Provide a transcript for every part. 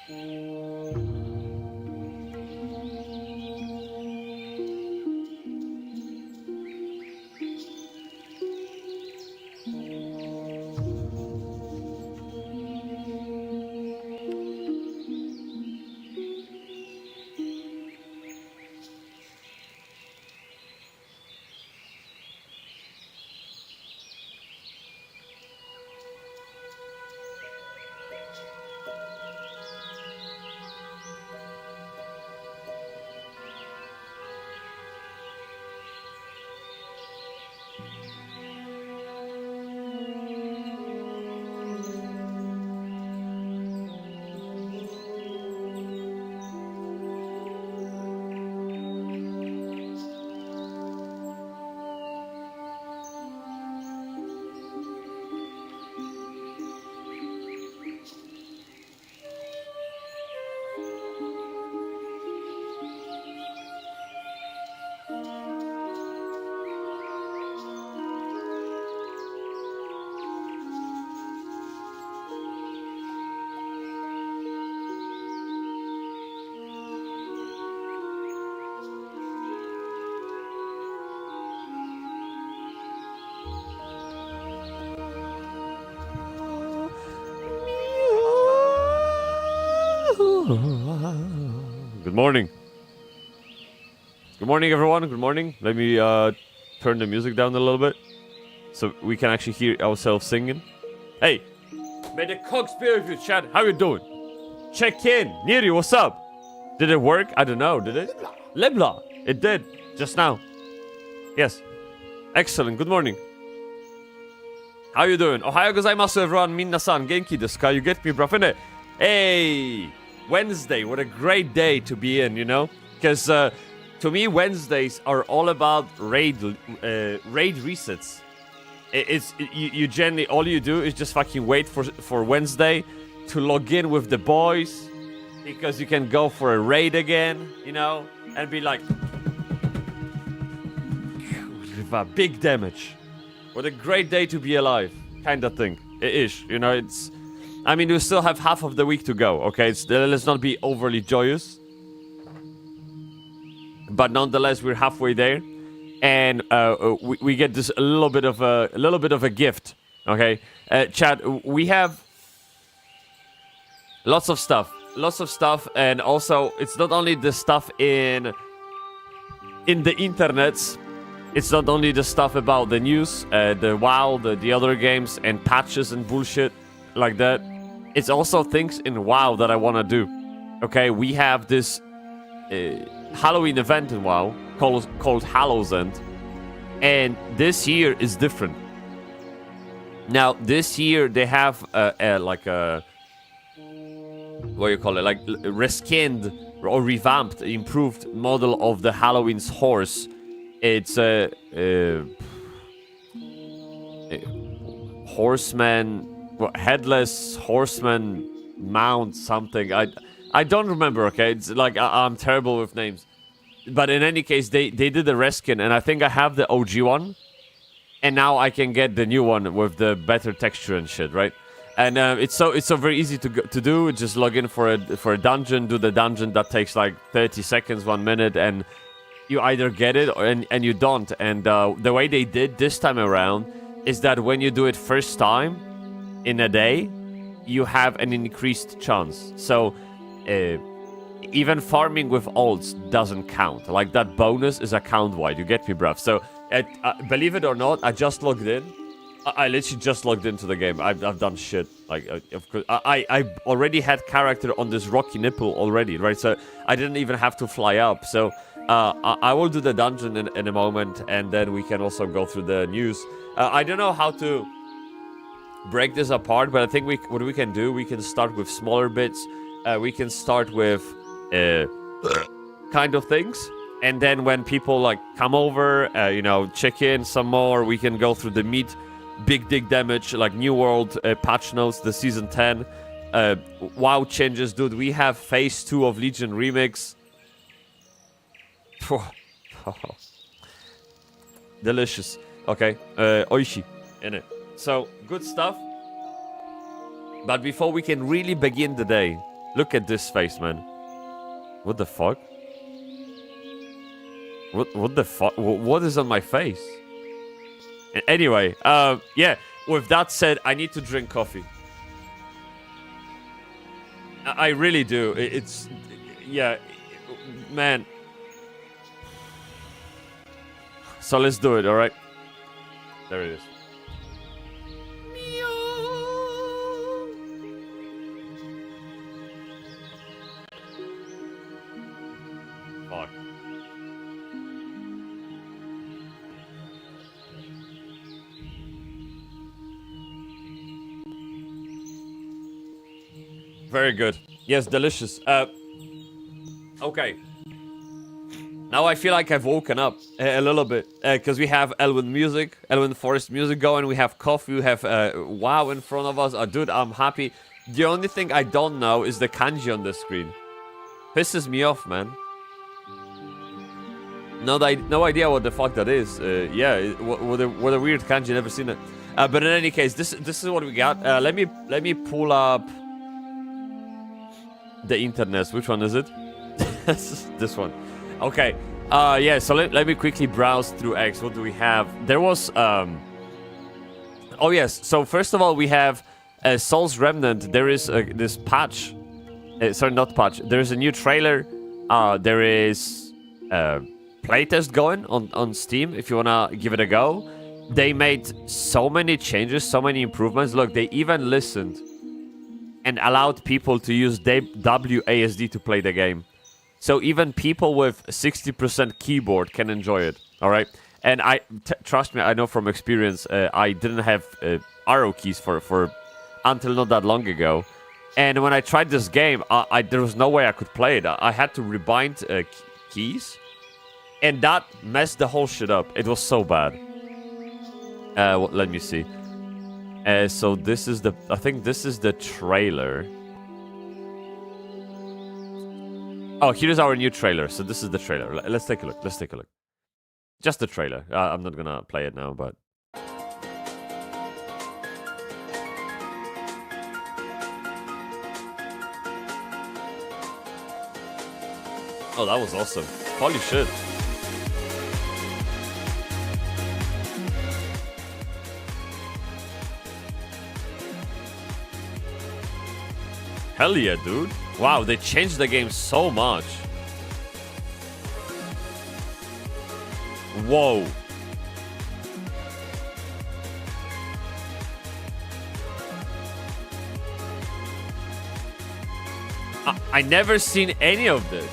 Good morning. Good morning, everyone. Good morning. Let me turn the music down a little bit so we can actually hear ourselves singing. Hey, may the cogs be with you, Chad. How you doing? Check in. Neri, what's up? Did it work? I don't know. Did it? Libla. It did. Just now. Yes. Excellent. Good morning. How you doing? Ohayo gozaimasu, everyone. Minna-san. Genki desu ka? You get me, bro? Hey. Wednesday, what a great day to be in, you know? Because to me, Wednesdays are all about raid resets. You generally, all you do is just fucking wait for Wednesday to log in with the boys, because you can go for a raid again, you know, and be like, big damage. What a great day to be alive, kind of thing. It is, you know, it's... I mean, we still have half of the week to go, okay? Let's not be overly joyous. But nonetheless, we're halfway there. And we get this a little bit of a gift, okay? Chat, we have lots of stuff. And also, it's not only the stuff in the internets. It's not only the stuff about the news, the WoW, the other games, and patches and bullshit like that. It's also things in WoW that I want to do. Okay, we have this Halloween event in WoW called Hallow's End. And this year is different. Now, this year they have like a... What do you call it? Like reskinned or revamped, improved model of the Halloween's horse. It's a horseman... headless horseman mount something. I don't remember, okay? It's like I'm terrible with names. But in any case, they did a reskin, and I think I have the OG one. And now I can get the new one with the better texture and shit, right? And it's so very easy to do. Just log in for a dungeon, do the dungeon that takes like 30 seconds, 1 minute, and you either get it and you don't. And the way they did this time around is that when you do it first time in a day, you have an increased chance. So even farming with alts doesn't count. Like that bonus is account-wide. You get me, bruv? So believe it or not, I just logged in. I literally just logged into the game. I've done shit. Like of course, I already had character on this rocky nipple already, right? So I didn't even have to fly up. So I will do the dungeon in a moment, and then we can also go through the news. I don't know how to break this apart, but I think what we can do, we can start with smaller bits. We can start with kind of things, and then when people like come over, you know, check in some more, we can go through the meat, big dig damage, like New World patch notes, the season 10, WoW changes, dude. We have phase 2 of Legion remix. Delicious. Okay, oishi in it. So, good stuff. But before we can really begin the day, Look at this face, man. What the fuck? What the fuck? What is on my face? Anyway, yeah. With that said, I need to drink coffee. I really do. It's... Yeah. Man. So let's do it, alright? There it is. Fuck. Very good. Yes, delicious. Okay. Now I feel like I've woken up a little bit. Because we have Elwyn Forest music going. We have coffee. We have WoW in front of us. Dude, I'm happy. The only thing I don't know is the kanji on the screen. Pisses me off, man. No idea what the fuck that is. Yeah, what a weird kanji. Never seen it. But in any case, this is what we got. Let me pull up the internet. Which one is it? This one. Okay. Yeah. So let me quickly browse through X. What do we have? There was Oh yes. So first of all, we have Soul's Remnant. There is this patch. Sorry, not patch. There is a new trailer. There is playtest going on Steam if you wanna give it a go. They made so many changes, so many improvements. Look, they even listened and allowed people to use WASD to play the game. So even people with 60% keyboard can enjoy it, all right? And trust me, I know from experience, I didn't have arrow keys for until not that long ago. And when I tried this game, there was no way I could play it. I had to rebind keys, and that messed the whole shit up. It was so bad. Let me see. So this is I think this is the trailer. Oh, here's our new trailer. So this is the trailer. Let's take a look. Let's take a look. Just the trailer. I'm not gonna play it now, but... Oh, that was awesome. Holy shit. Hell yeah, dude. Wow, they changed the game so much. Whoa. I never seen any of this.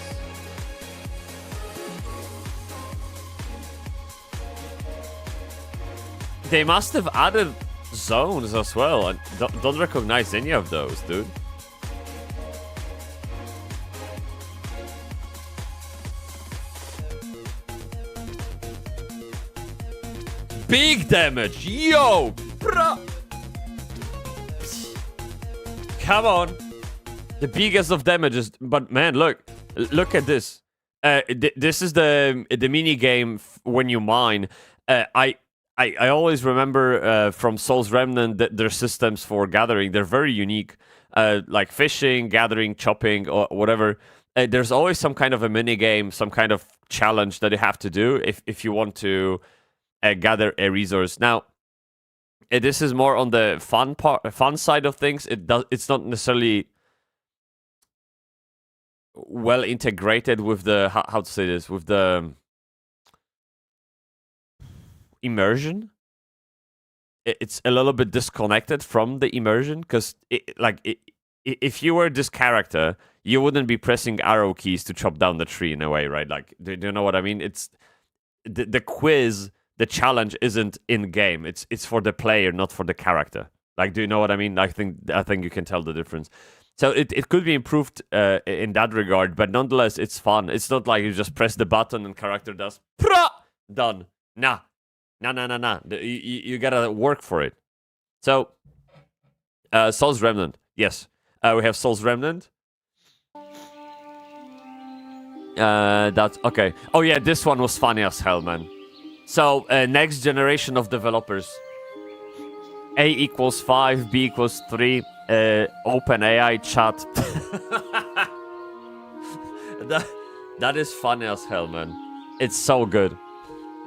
They must have added zones as well. I don't recognize any of those, dude. Big damage, yo, bro. Come on, the biggest of damages. But man, look at this. This is the mini game when you mine. I always remember from Soul's Remnant that their systems for gathering, they're very unique. Like fishing, gathering, chopping, or whatever. There's always some kind of a mini game, some kind of challenge that you have to do if you want to gather a resource. Now, this is more on the fun side of things. It's not necessarily well integrated with the how to say this, with the immersion. It's a little bit disconnected from the immersion because if you were this character, you wouldn't be pressing arrow keys to chop down the tree in a way, right? Like, do you know what I mean? It's the quiz. The challenge isn't in game. It's for the player, not for the character. Like, do you know what I mean? I think you can tell the difference. So it could be improved in that regard, but nonetheless, it's fun. It's not like you just press the button and character does done. Nah. You gotta work for it. So, Soul's Remnant. Yes, we have Soul's Remnant. That's okay. Oh yeah, this one was funny as hell, man. So, next generation of developers. A equals 5, B equals 3, open AI chat. That is funny as hell, man. It's so good.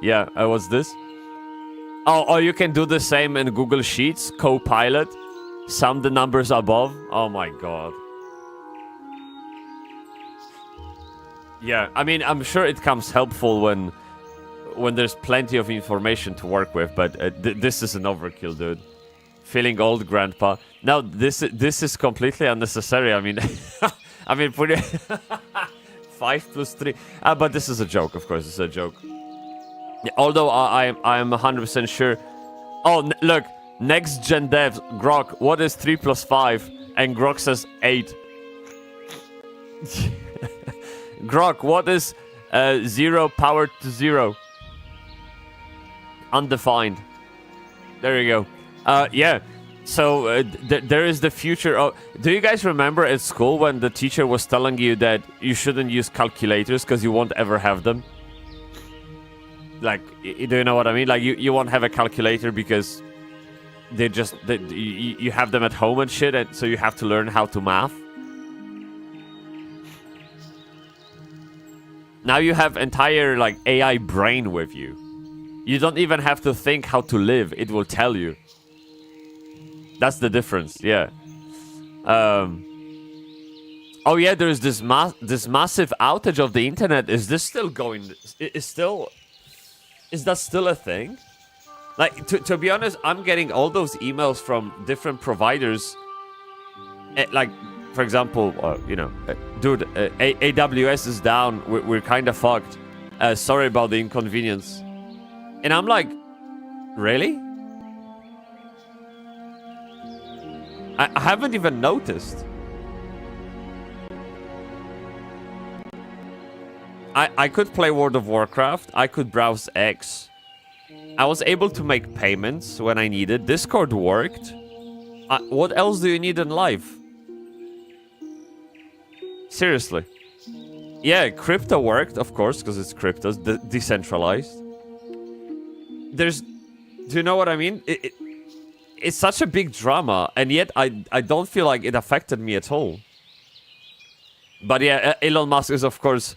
Yeah, what's this? Oh, you can do the same in Google Sheets, Copilot. Sum the numbers above. Oh my god. Yeah, I mean, I'm sure it comes helpful when there's plenty of information to work with, but this is an overkill, dude. Feeling old, grandpa. No, this is completely unnecessary. I mean, I mean, put it 5 plus 3. But this is a joke, of course. It's a joke. Yeah, although I'm 100% sure. Oh, look, next gen devs, Grok. What is 3 plus 5? And Grok says 8. Grok, what is 0 powered to 0? Undefined. There you go. Yeah. So there is the future of... Do you guys remember at school when the teacher was telling you that you shouldn't use calculators because you won't ever have them? Like, do you know what I mean? Like, you won't have a calculator because you have them at home and shit, and so you have to learn how to math. Now you have entire, like, AI brain with you. You don't even have to think how to live. It will tell you. That's the difference, yeah. Oh yeah, there's this massive outage of the internet. Is this still going? Is that still a thing? Like, to be honest, I'm getting all those emails from different providers. Like, for example, dude, AWS is down. We're kind of fucked. Sorry about the inconvenience. And I'm like, really? I haven't even noticed. I could play World of Warcraft. I could browse X. I was able to make payments when I needed. Discord worked. What else do you need in life? Seriously. Yeah, crypto worked, of course, because it's crypto, decentralized. Do you know what I mean? It's such a big drama, and yet I don't feel like it affected me at all. But yeah, Elon Musk is, of course,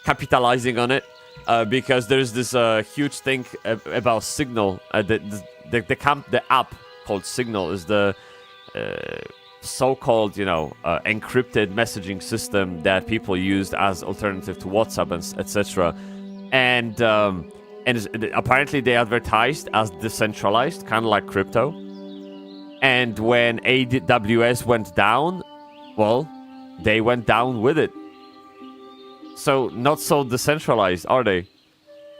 capitalizing on it, because there's this huge thing about Signal. The app called Signal is the so-called, encrypted messaging system that people used as alternative to WhatsApp and etc. And apparently they advertised as decentralized, kind of like crypto. And when AWS went down, well, they went down with it. So not so decentralized, are they?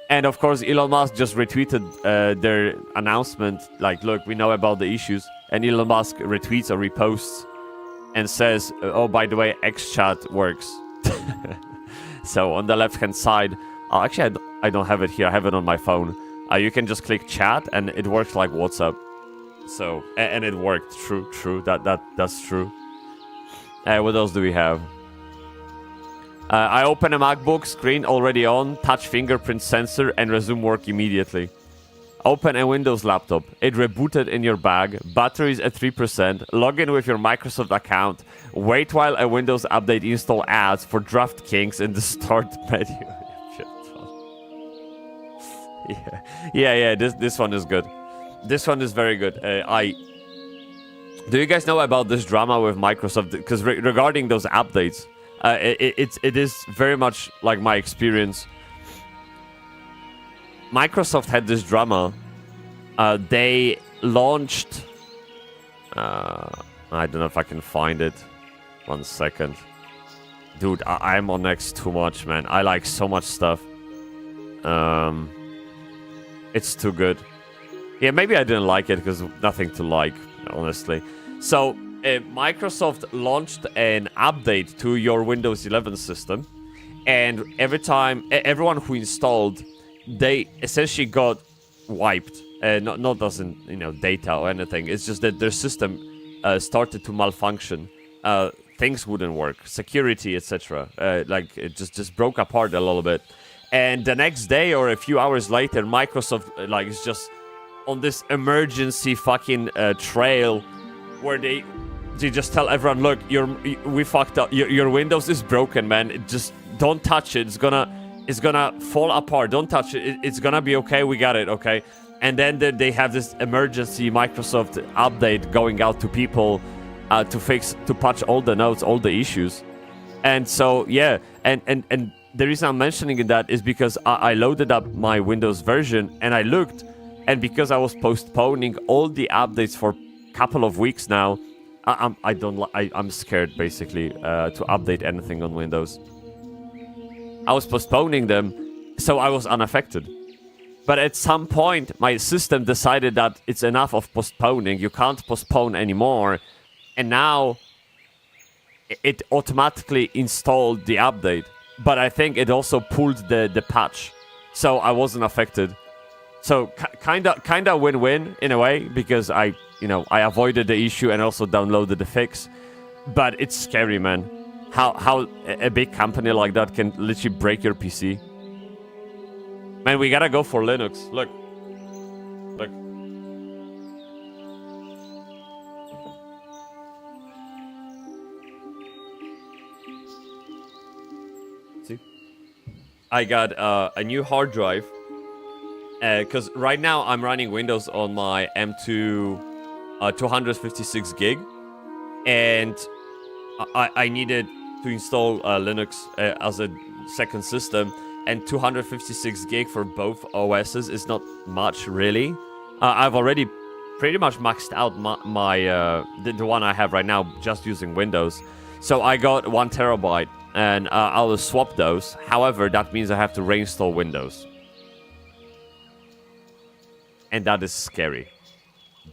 And of course, Elon Musk just retweeted their announcement, like, look, we know about the issues. And Elon Musk retweets or reposts and says, oh, by the way, XChat works. So on the left-hand side, actually, I don't have it here. I have it on my phone. You can just click chat, and it works like WhatsApp. So, and it worked. True. That's true. What else do we have? I open a MacBook, screen already on, touch fingerprint sensor, and resume work immediately. Open a Windows laptop. It rebooted in your bag. Batteries at 3%. Log in with your Microsoft account. Wait while a Windows update install ads for DraftKings in the start menu. Yeah. This one is good. This one is very good. Do you guys know about this drama with Microsoft? Because regarding those updates, it is very much like my experience. Microsoft had this drama. They launched... I don't know if I can find it. 1 second. Dude, I'm on X too much, man. I like so much stuff. It's too good. Yeah, maybe I didn't like it because nothing to like, honestly. So, Microsoft launched an update to your Windows 11 system. And everyone who installed, they essentially got wiped. Not as in, data or anything. It's just that their system started to malfunction. Things wouldn't work. Security, etc. Like, it just broke apart a little bit. And the next day or a few hours later, Microsoft is just on this emergency fucking trail where they you just tell everyone, look, we fucked up. Your Windows is broken, man. Just don't touch it. It's gonna fall apart. Don't touch it. It's gonna be okay. We got it, okay? And then they have this emergency Microsoft update going out to people to patch all the nodes, all the issues. And so, yeah, and the reason I'm mentioning that is because I loaded up my Windows version and I looked, and because I was postponing all the updates for a couple of weeks now, I'm scared basically to update anything on Windows. I was postponing them, so I was unaffected. But at some point, my system decided that it's enough of postponing. You can't postpone anymore. And now it automatically installed the update. But I think it also pulled the patch. So I wasn't affected. So kinda win-win in a way, because I avoided the issue and also downloaded the fix. But it's scary, man. How a big company like that can literally break your PC. Man, we gotta go for Linux. Look. See? I got a new hard drive. Because right now I'm running Windows on my M2 256 gig. And I needed to install Linux as a second system. And 256 gig for both OSs is not much, really. I've already pretty much maxed out the one I have right now just using Windows. So I got 1 terabyte, and I'll swap those. However, that means I have to reinstall Windows. And that is scary.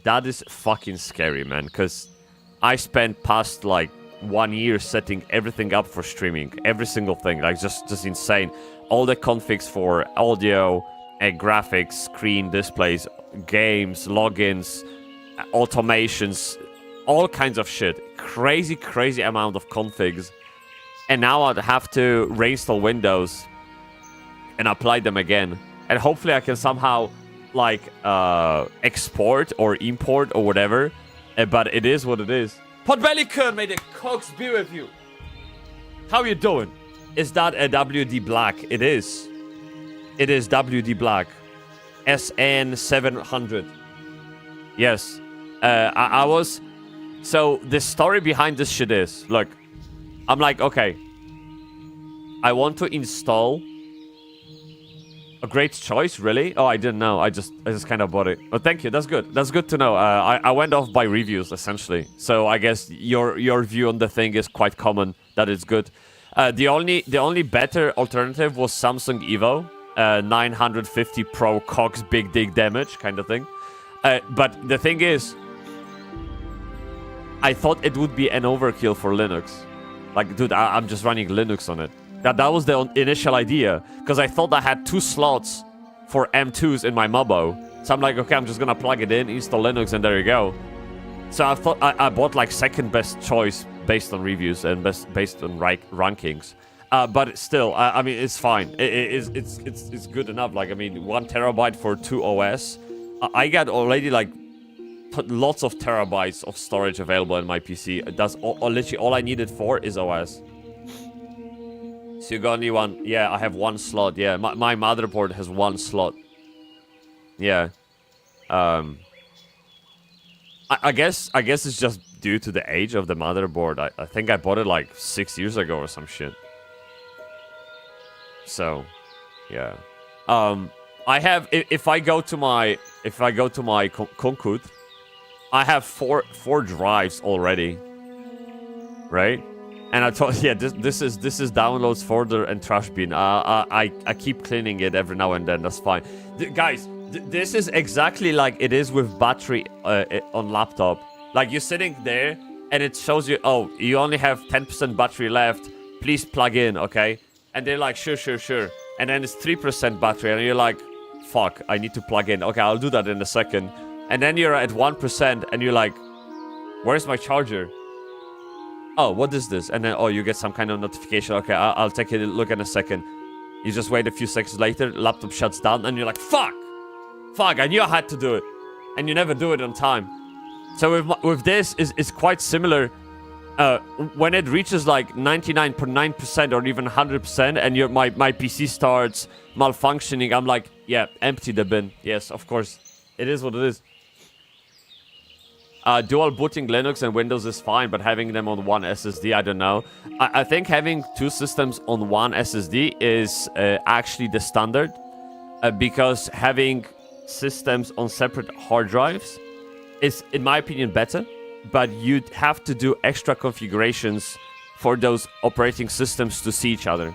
That is fucking scary, man. Because I spent past, like, 1 year setting everything up for streaming. Every single thing. Like, just insane. All the configs for audio, graphics, screen displays, games, logins, automations, all kinds of shit. Crazy amount of configs. And now I'd have to reinstall Windows and apply them again. And hopefully I can somehow, like, export or import or whatever. But it is what it is. Podbellycon, may the cogs be with you. How you doing? Is that a WD Black? It is. It is WD Black. SN700. Yes. I was... So, the story behind this shit is... Look. I'm like, okay. I want to install... A great choice, really? Oh, I didn't know. I just kind of bought it. Oh, thank you. That's good. That's good to know. I went off by reviews, essentially. So, I guess your view on the thing is quite common. That it's good. The only better alternative was Samsung Evo, 950 Pro Cox big dig damage kind of thing. But the thing is, I thought it would be an overkill for Linux. Like, dude, I'm just running Linux on it. That was the initial idea, because I thought I had 2 slots for M2s in my Mobo. So I'm like, okay, I'm just gonna plug it in, install Linux, and there you go. So I thought I bought like second best choice based on reviews and based on rankings. But still, I mean, it's fine. It's good enough. Like, I mean, 1 terabyte for 2 OS. I got already like lots of terabytes of storage available in my PC. That's literally all I needed for is OS. So you got only 1? Yeah, I have 1 slot. Yeah, my motherboard has 1 slot. Yeah. I guess it's just due to the age of the motherboard. I think I bought it like 6 years ago or some shit. So, yeah. I have if I go to my Konkut, I have four drives already. Right? And I thought, yeah, this is downloads folder and trash bin. I keep cleaning it every now and then. That's fine, guys. This is exactly like it is with battery on laptop. Like, you're sitting there and it shows you, oh, you only have 10% battery left. Please plug in, okay? And they're like, sure. And then it's 3% battery, and you're like, fuck, I need to plug in. Okay, I'll do that in a second. And then you're at 1%, and you're like, where's my charger? Oh, what is this? And then, oh, you get some kind of notification. Okay, I'll take a look in a second. You just wait a few seconds later, laptop shuts down, and you're like, fuck, I knew I had to do it. And you never do it on time. So with this, is quite similar. When it reaches like 99.9% or even 100%, and my PC starts malfunctioning, I'm like, yeah, empty the bin. Yes, of course, it is what it is. Dual booting Linux and Windows is fine, but having them on one SSD, I don't know. I think having two systems on one SSD is actually the standard, because having systems on separate hard drives is, in my opinion, better. But you'd have to do extra configurations for those operating systems to see each other.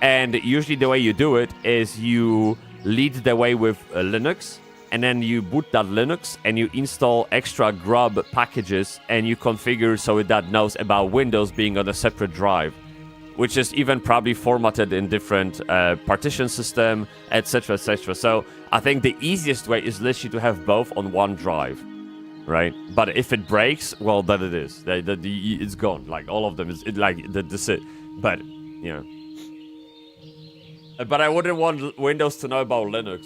And usually the way you do it is you lead the way with Linux, and then you boot that Linux and you install extra grub packages and you configure so that knows about Windows being on a separate drive, which is even probably formatted in different partition system, etc, etc. So I think the easiest way is literally to have both on one drive. Right, but if it breaks, well, then it is. It's gone. Like all of them is that's it. But yeah. But I wouldn't want Windows to know about Linux.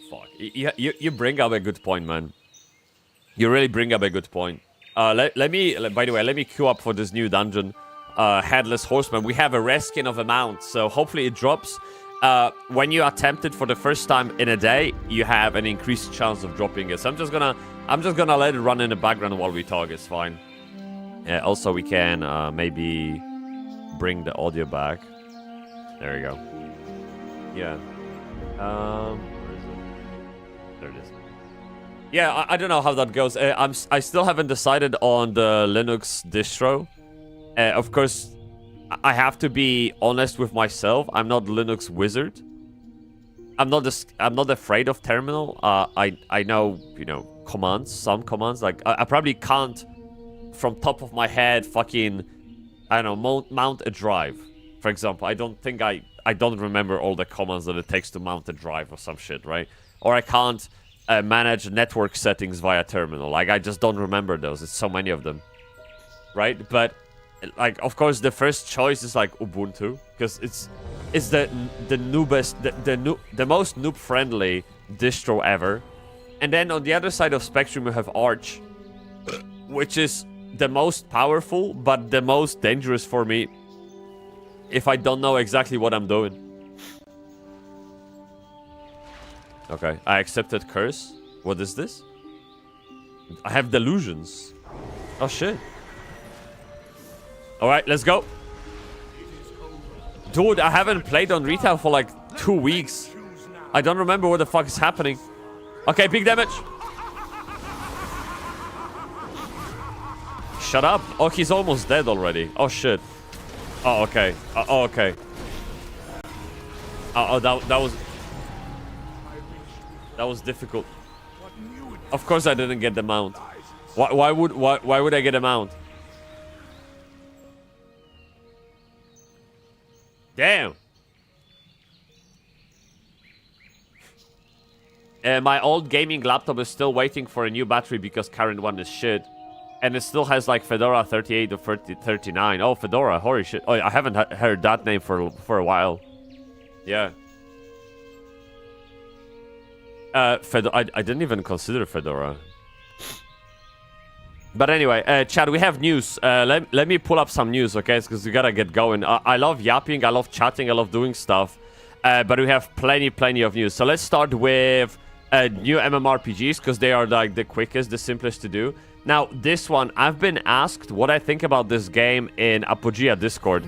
Fuck. You bring up a good point, man. You really bring up a good point. Let me. By the way, let me queue up for this new dungeon. Headless Horseman. We have a rare skin of a mount, so hopefully it drops. When you attempt it for the first time in a day, you have an increased chance of dropping it. So I'm just gonna let it run in the background while we talk. It's fine. Also, we can maybe bring the audio back. There we go. Yeah. Where is it? There it is. Yeah, I don't know how that goes. I still haven't decided on the Linux distro. Of course, I have to be honest with myself. I'm not Linux wizard. I'm not afraid of terminal. I know, commands, some commands. Like I probably can't, from top of my head, fucking, I don't know, mount a drive, for example. I don't remember all the commands that it takes to mount a drive or some shit, right? Or I can't manage network settings via terminal. Like I just don't remember those. It's so many of them, right? But like, of course, the first choice is like Ubuntu, because it's the noobest, the most noob friendly distro ever. And then on the other side of spectrum you have Arch, which is the most powerful but the most dangerous for me if I don't know exactly what I'm doing. Okay, I accepted curse. What is this? I have delusions. Oh shit. Alright, let's go. Dude, I haven't played on retail for like 2 weeks. I don't remember what the fuck is happening. Okay, big damage. Shut up. Oh, he's almost dead already. Oh, shit. Oh, okay. Oh, okay. Oh, that was difficult. Of course I didn't get the mount. Why would I get a mount? Damn. My old gaming laptop is still waiting for a new battery because current one is shit. And it still has like Fedora 38 or 39. Oh, Fedora, holy shit. Oh, I haven't heard that name for a while. Yeah. I didn't even consider Fedora. But anyway, Chad, we have news. Let me pull up some news, okay? Because we gotta get going. I love yapping, I love chatting, I love doing stuff. But we have plenty of news. So let's start with new MMORPGs, because they are like the quickest, the simplest to do. Now, this one, I've been asked what I think about this game in Apogea Discord.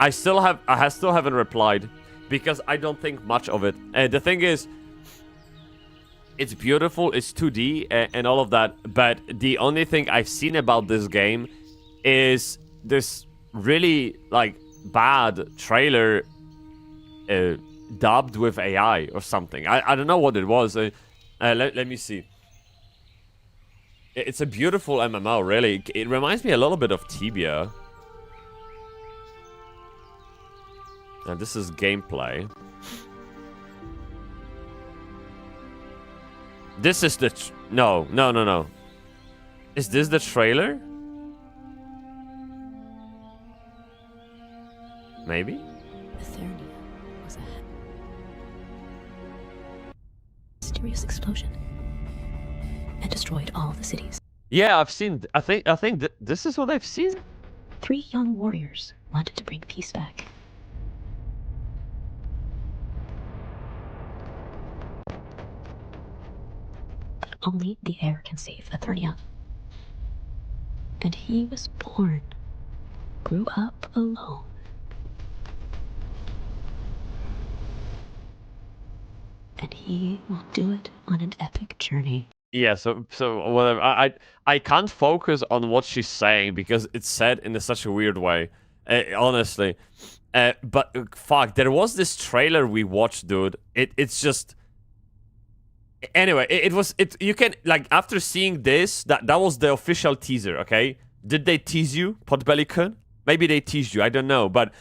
I still haven't replied, because I don't think much of it. The thing is, it's beautiful, it's 2D and all of that, but the only thing I've seen about this game is this really, like, bad trailer dubbed with AI or something. I don't know what it was. Let me see. It's a beautiful MMO, really. It reminds me a little bit of Tibia. And this is gameplay. This is the... No. Is this the trailer? Maybe? Ethernia was mysterious explosion and destroyed all the cities. Yeah, I've seen. I think this is what I've seen. 3 young warriors wanted to bring peace back. But only the heir can save Ethernia. And he was born, grew up alone. And he will do it on an epic journey. Yeah, so whatever. I can't focus on what she's saying because it's said in such a weird way, honestly. But fuck, there was this trailer we watched, dude. It's just. Anyway, you can, like, after seeing this, that was the official teaser. Okay, did they tease you, Potbellycon? Maybe they teased you. I don't know, but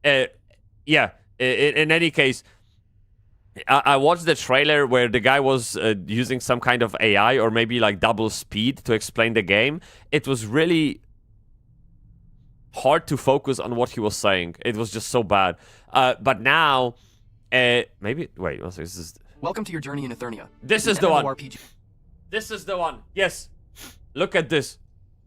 yeah. In any case. I watched the trailer where the guy was using some kind of AI or maybe like double speed to explain the game. It was really hard to focus on what he was saying. It was just so bad. But now, maybe wait. One second, this is. Welcome to your journey in Ethernia. This is the one. MMORPG. This is the one. Yes. Look at this.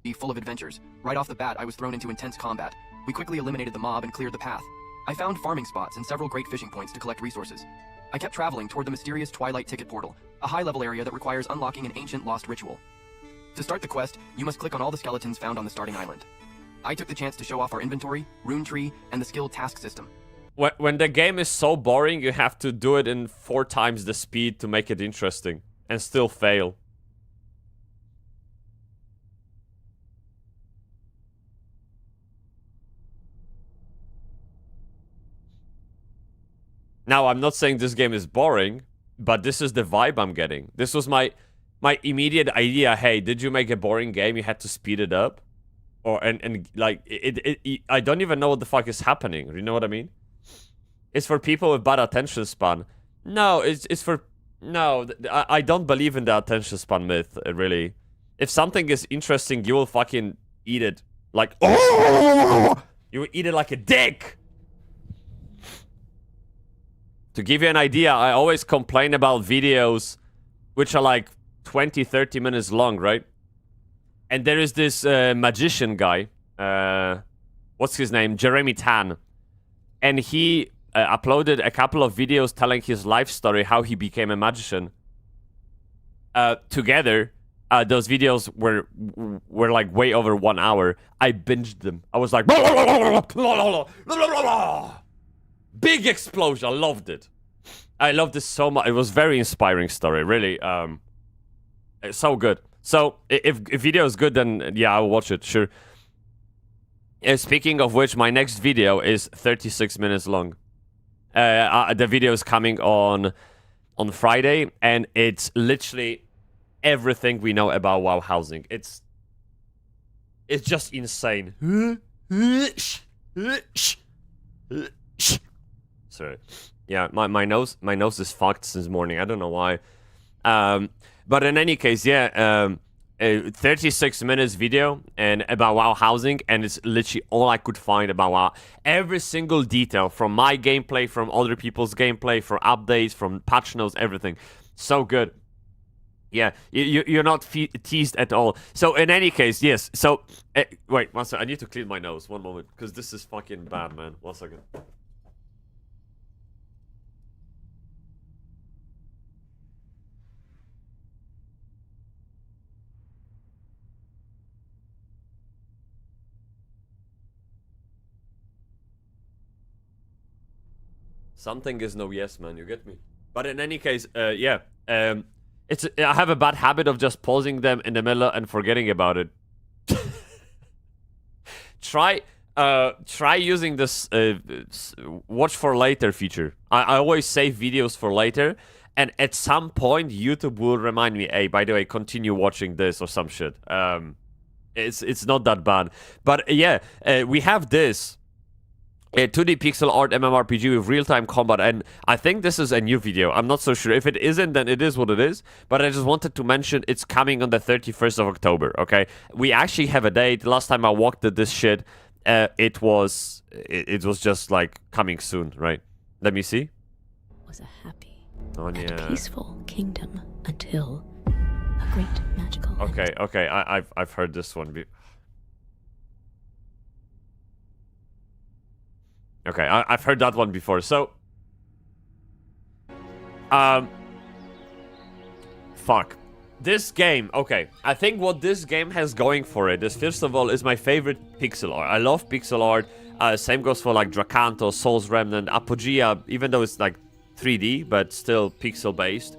Be full of adventures. Right off the bat, I was thrown into intense combat. We quickly eliminated the mob and cleared the path. I found farming spots and several great fishing points to collect resources. I kept traveling toward the mysterious Twilight Ticket Portal, a high-level area that requires unlocking an ancient lost ritual. To start the quest, you must click on all the skeletons found on the starting island. I took the chance to show off our inventory, rune tree, and the skill task system. When the game is so boring, you have to do it in 4 times the speed to make it interesting, and still fail. Now, I'm not saying this game is boring, but this is the vibe I'm getting. This was my immediate idea. Hey, did you make a boring game? You had to speed it up, or and like I don't even know what the fuck is happening. You know what I mean? It's for people with bad attention span. No, it's for no. I don't believe in the attention span myth. Really, if something is interesting, you will fucking eat it. Like you will eat it like a dick. To give you an idea, I always complain about videos which are like 20, 30 minutes long, right? And there is this magician guy. What's his name? Jeremy Tan. And he uploaded a couple of videos telling his life story, how he became a magician. Together, those videos were like way over 1 hour. I binged them. I was like... Big explosion. I loved it. I loved this so much. It was very inspiring story. Really. It's so good. So if video is good, then yeah, I'll watch it. Sure. Speaking of which, my next video is 36 minutes long. The video is coming on Friday, and it's literally everything we know about WoW housing. It's just insane. Sorry. Yeah, my nose is fucked since morning. I don't know why. But in any case, yeah, 36 minutes video and about WoW housing, and it's literally all I could find about WoW. Every single detail from my gameplay, from other people's gameplay, from updates, from patch notes, everything. So good. Yeah, you're not teased at all. So in any case, yes. So wait, one second. I need to clean my nose. One moment, because this is fucking bad, man. 1 second. Something is no yes, man. You get me? But in any case, yeah. I have a bad habit of just pausing them in the middle and forgetting about it. Try using this watch for later feature. I always save videos for later, and at some point YouTube will remind me, hey, by the way, continue watching this or some shit. It's not that bad. But yeah, we have this. A 2D pixel art MMORPG with real-time combat, and I think this is a new video. I'm not so sure. If it isn't, then it is what it is. But I just wanted to mention it's coming on the 31st of October, okay? We actually have a date. Last time I walked at this shit, it was just like coming soon, right? Let me see. Was a happy. and peaceful kingdom until a great magical event. Okay, I've heard this one. Okay, I've heard that one before. So, fuck. This game, okay. I think what this game has going for it is, first of all, is my favorite pixel art. I love pixel art. Same goes for like Dracanto, Souls Remnant, Apogea, even though it's like 3D, but still pixel based.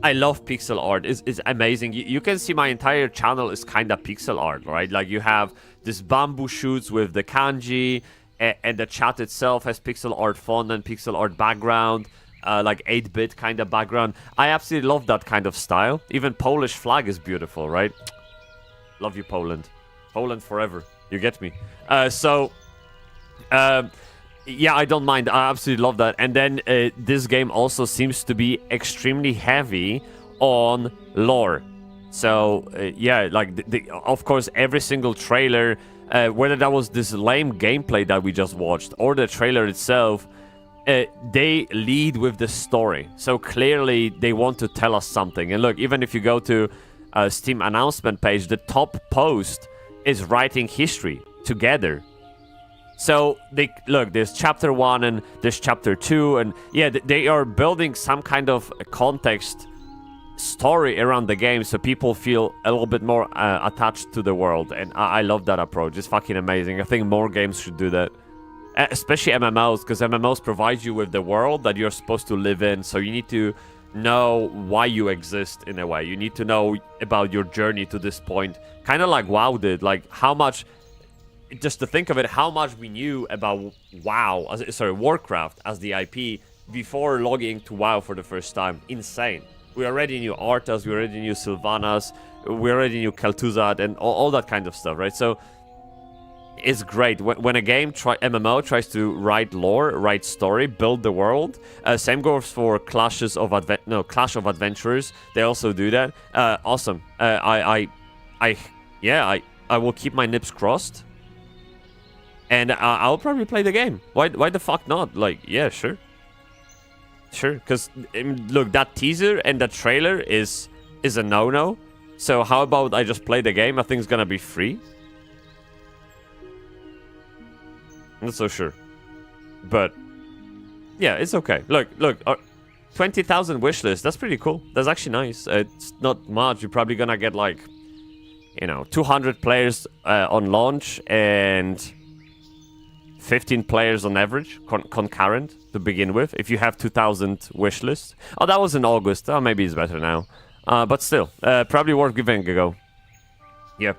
I love pixel art. It's amazing. You can see my entire channel is kind of pixel art, right? Like you have this bamboo shoots with the kanji, and the chat itself has pixel art font and pixel art background. Like 8-bit kind of background. I absolutely love that kind of style. Even Polish flag is beautiful, right? Love you, Poland. Poland forever. You get me? Yeah, I don't mind. I absolutely love that. And then this game also seems to be extremely heavy on lore. So, yeah, like, of course, every single trailer, whether that was this lame gameplay that we just watched or the trailer itself, they lead with the story. So clearly they want to tell us something. And look, even if you go to Steam announcement page, the top post is writing history together. So look, there's chapter 1 and there's chapter 2, and yeah, they are building some kind of context story around the game so people feel a little bit more attached to the world. And I love that approach. It's fucking amazing. I think more games should do that. Especially MMOs, because MMOs provide you with the world that you're supposed to live in, so you need to know why you exist in a way. You need to know about your journey to this point. Kind of like WoW did, like how much, just to think of it, how much we knew about Warcraft as the IP before logging to WoW for the first time. Insane. We already knew Arthas, we already knew Sylvanas, we already knew Kel'Thuzad and all that kind of stuff, right? So it's great when a game MMO tries to write lore, write story, build the world. Same goes for Clash of Adventurers. They also do that. Awesome. I will keep my nips crossed, and I'll probably play the game. Why the fuck not? Like, yeah, sure. Because look, that teaser and that trailer is a no-no. So how about I just play the game? I think it's gonna be free. Not so sure, but yeah, it's okay. Look, 20,000 wishlist. That's pretty cool. That's actually nice. It's not much. You're probably gonna get like, 200 players on launch and 15 players on average concurrent to begin with. If you have 2,000 wishlists. Oh, that was in August. Oh, maybe it's better now. But still, probably worth giving a go. Yeah.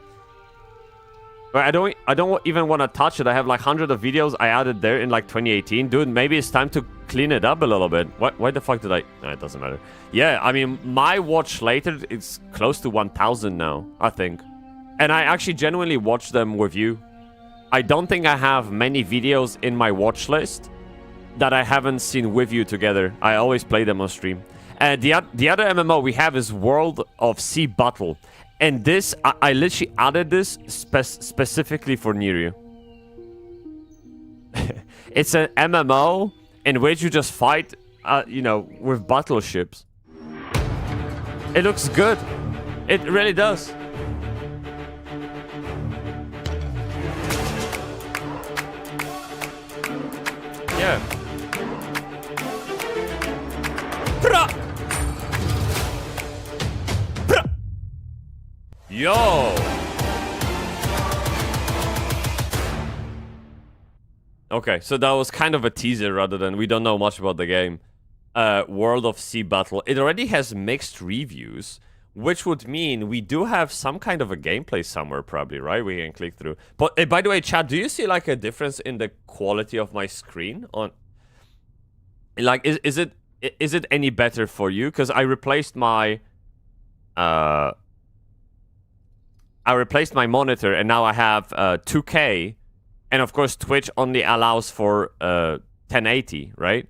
But I don't even want to touch it. I have like hundreds of videos I added there in like 2018. Dude, maybe it's time to clean it up a little bit. Why the fuck did I... No, it doesn't matter. Yeah, I mean, my watch later, it's close to 1,000 now, I think. And I actually genuinely watch them with you. I don't think I have many videos in my watch list that I haven't seen with you together. I always play them on stream. And the other MMO we have is World of Sea Battle. And this, I literally added this specifically for Nerew. It's an MMO in which you just fight, with battleships. It looks good. It really does. Yeah. Yo! Okay, so that was kind of a teaser rather than we don't know much about the game. World of Sea Battle. It already has mixed reviews, which would mean we do have some kind of a gameplay somewhere probably, right? We can click through. But by the way, chat, do you see like a difference in the quality of my screen? On like, is it any better for you? Because I replaced my monitor and now I have 2K, and of course Twitch only allows for 1080, right?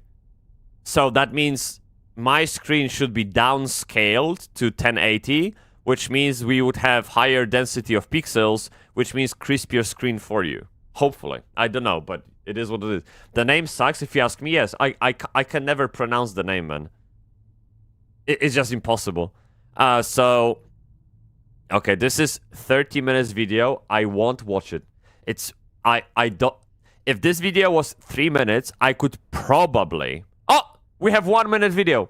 So that means my screen should be downscaled to 1080, which means we would have higher density of pixels, which means crispier screen for you. Hopefully. I don't know, but it is what it is. The name sucks if you ask me. Yes, I can never pronounce the name, man. It's just impossible. So, okay, this is 30 minutes video. I won't watch it. I don't. If this video was 3 minutes, I could probably. Oh, we have 1 minute video.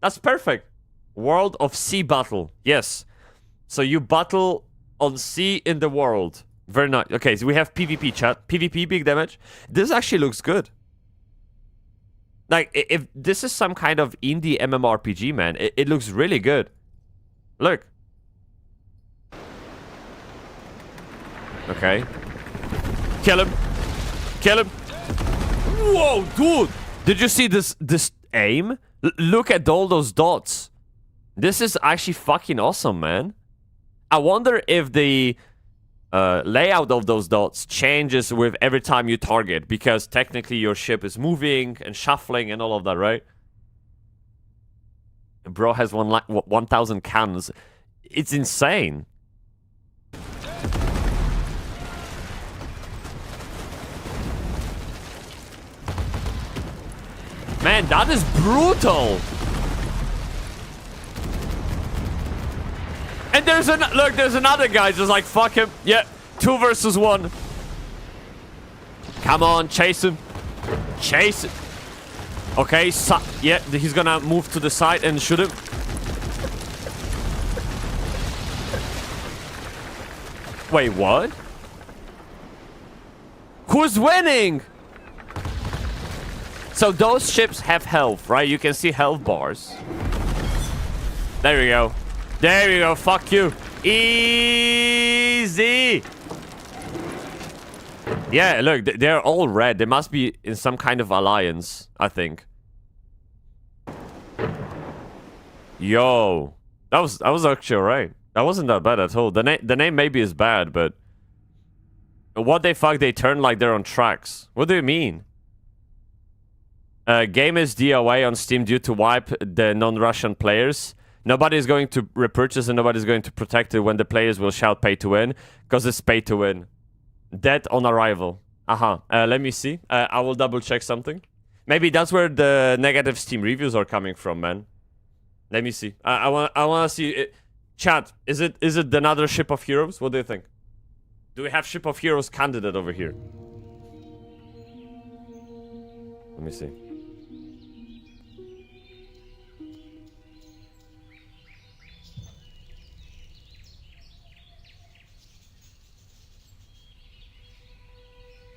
That's perfect. World of Sea battle. Yes. So you battle on sea in the world. Very nice. Okay, so we have PvP chat. PvP, big damage. This actually looks good. Like, if this is some kind of indie MMORPG, man, it looks really good. Look. Okay. Kill him. Kill him. Whoa, dude. Did you see this aim? Look at all those dots. This is actually fucking awesome, man. I wonder if the layout of those dots changes with every time you target, because technically your ship is moving and shuffling and all of that, right? Bro has 1,000 cannons. It's insane. Man, that is brutal. And there's another guy just like, fuck him. Yeah, 2 versus 1. Come on, chase him. Chase him. Okay, yeah, he's gonna move to the side and shoot him. Wait, what? Who's winning? So those ships have health, right? You can see health bars. There we go. There you go, fuck you. Easy. Yeah, look, they're all red. They must be in some kind of alliance, I think. Yo. That was actually alright. That wasn't that bad at all. The name maybe is bad, but what the fuck, they turn like they're on tracks. What do you mean? Game is DOA on Steam due to wipe the non-Russian players. Nobody is going to repurchase and nobody is going to protect it when the players will shout pay to win, because it's pay to win. Dead on arrival. Let me see. I will double check something. Maybe that's where the negative Steam reviews are coming from, man. Let me see. I want to see it. Chat, is it another Ship of Heroes? What do you think? Do we have Ship of Heroes candidate over here? Let me see.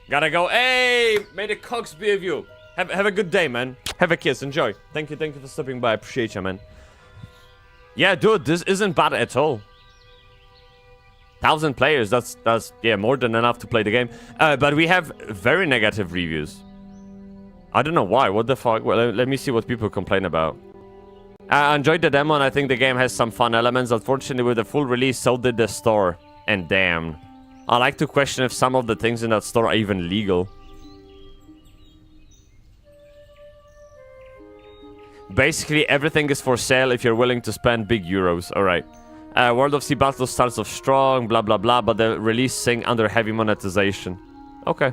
Gotta go. Hey, may the cogs be with you. Have a good day, man. Have a kiss. Enjoy. Thank you for stopping by. I appreciate you, man. Yeah, dude, this isn't bad at all. 1,000 players. That's yeah, more than enough to play the game. But we have very negative reviews. I don't know why. What the fuck? Well, let me see what people complain about. I enjoyed the demo and I think the game has some fun elements. Unfortunately, with the full release, so did the store. And damn. I like to question if some of the things in that store are even legal. Basically, everything is for sale if you're willing to spend big euros. Alright. World of Sea Battle starts off strong, blah blah blah, but the release sync under heavy monetization. Okay.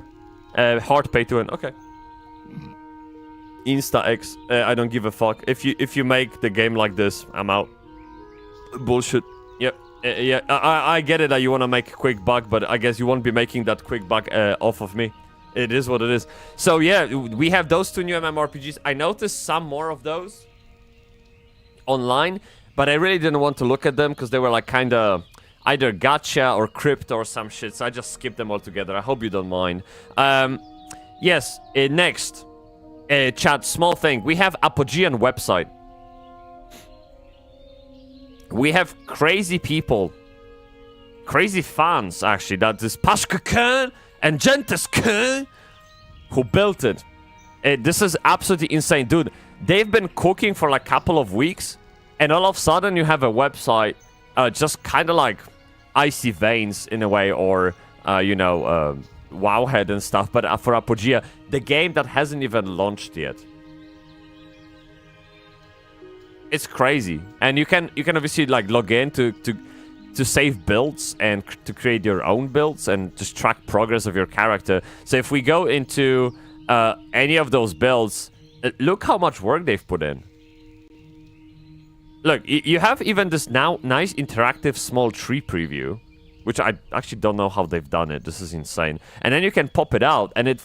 Hard pay to win. Okay. Insta-X. I don't give a fuck. If you make the game like this, I'm out. Bullshit. Yep. Yeah, I get it that you want to make a quick buck, but I guess you won't be making that quick buck off of me. It is what it is. So yeah, we have those 2 new MMORPGs. I noticed some more of those online, but I really didn't want to look at them because they were like kind of either gacha or crypto or some shit, so I just skipped them all together. I hope you don't mind. Yes, next. Chat, small thing. We have Apogean website. We have crazy people, crazy fans, actually, that is Pashka Khan and Gentis Khan who built it. This is absolutely insane, dude. They've been cooking for like a couple of weeks, and all of a sudden you have a website just kind of like Icy Veins in a way, or, you know, Wowhead and stuff, but for Apogea, the game that hasn't even launched yet. It's crazy, and you can obviously like log in to save builds and to create your own builds and just track progress of your character. So if we go into any of those builds, look how much work they've put in. look, you have even this now nice interactive small tree preview, which I actually don't know how they've done it. This is insane. And then you can pop it out, and it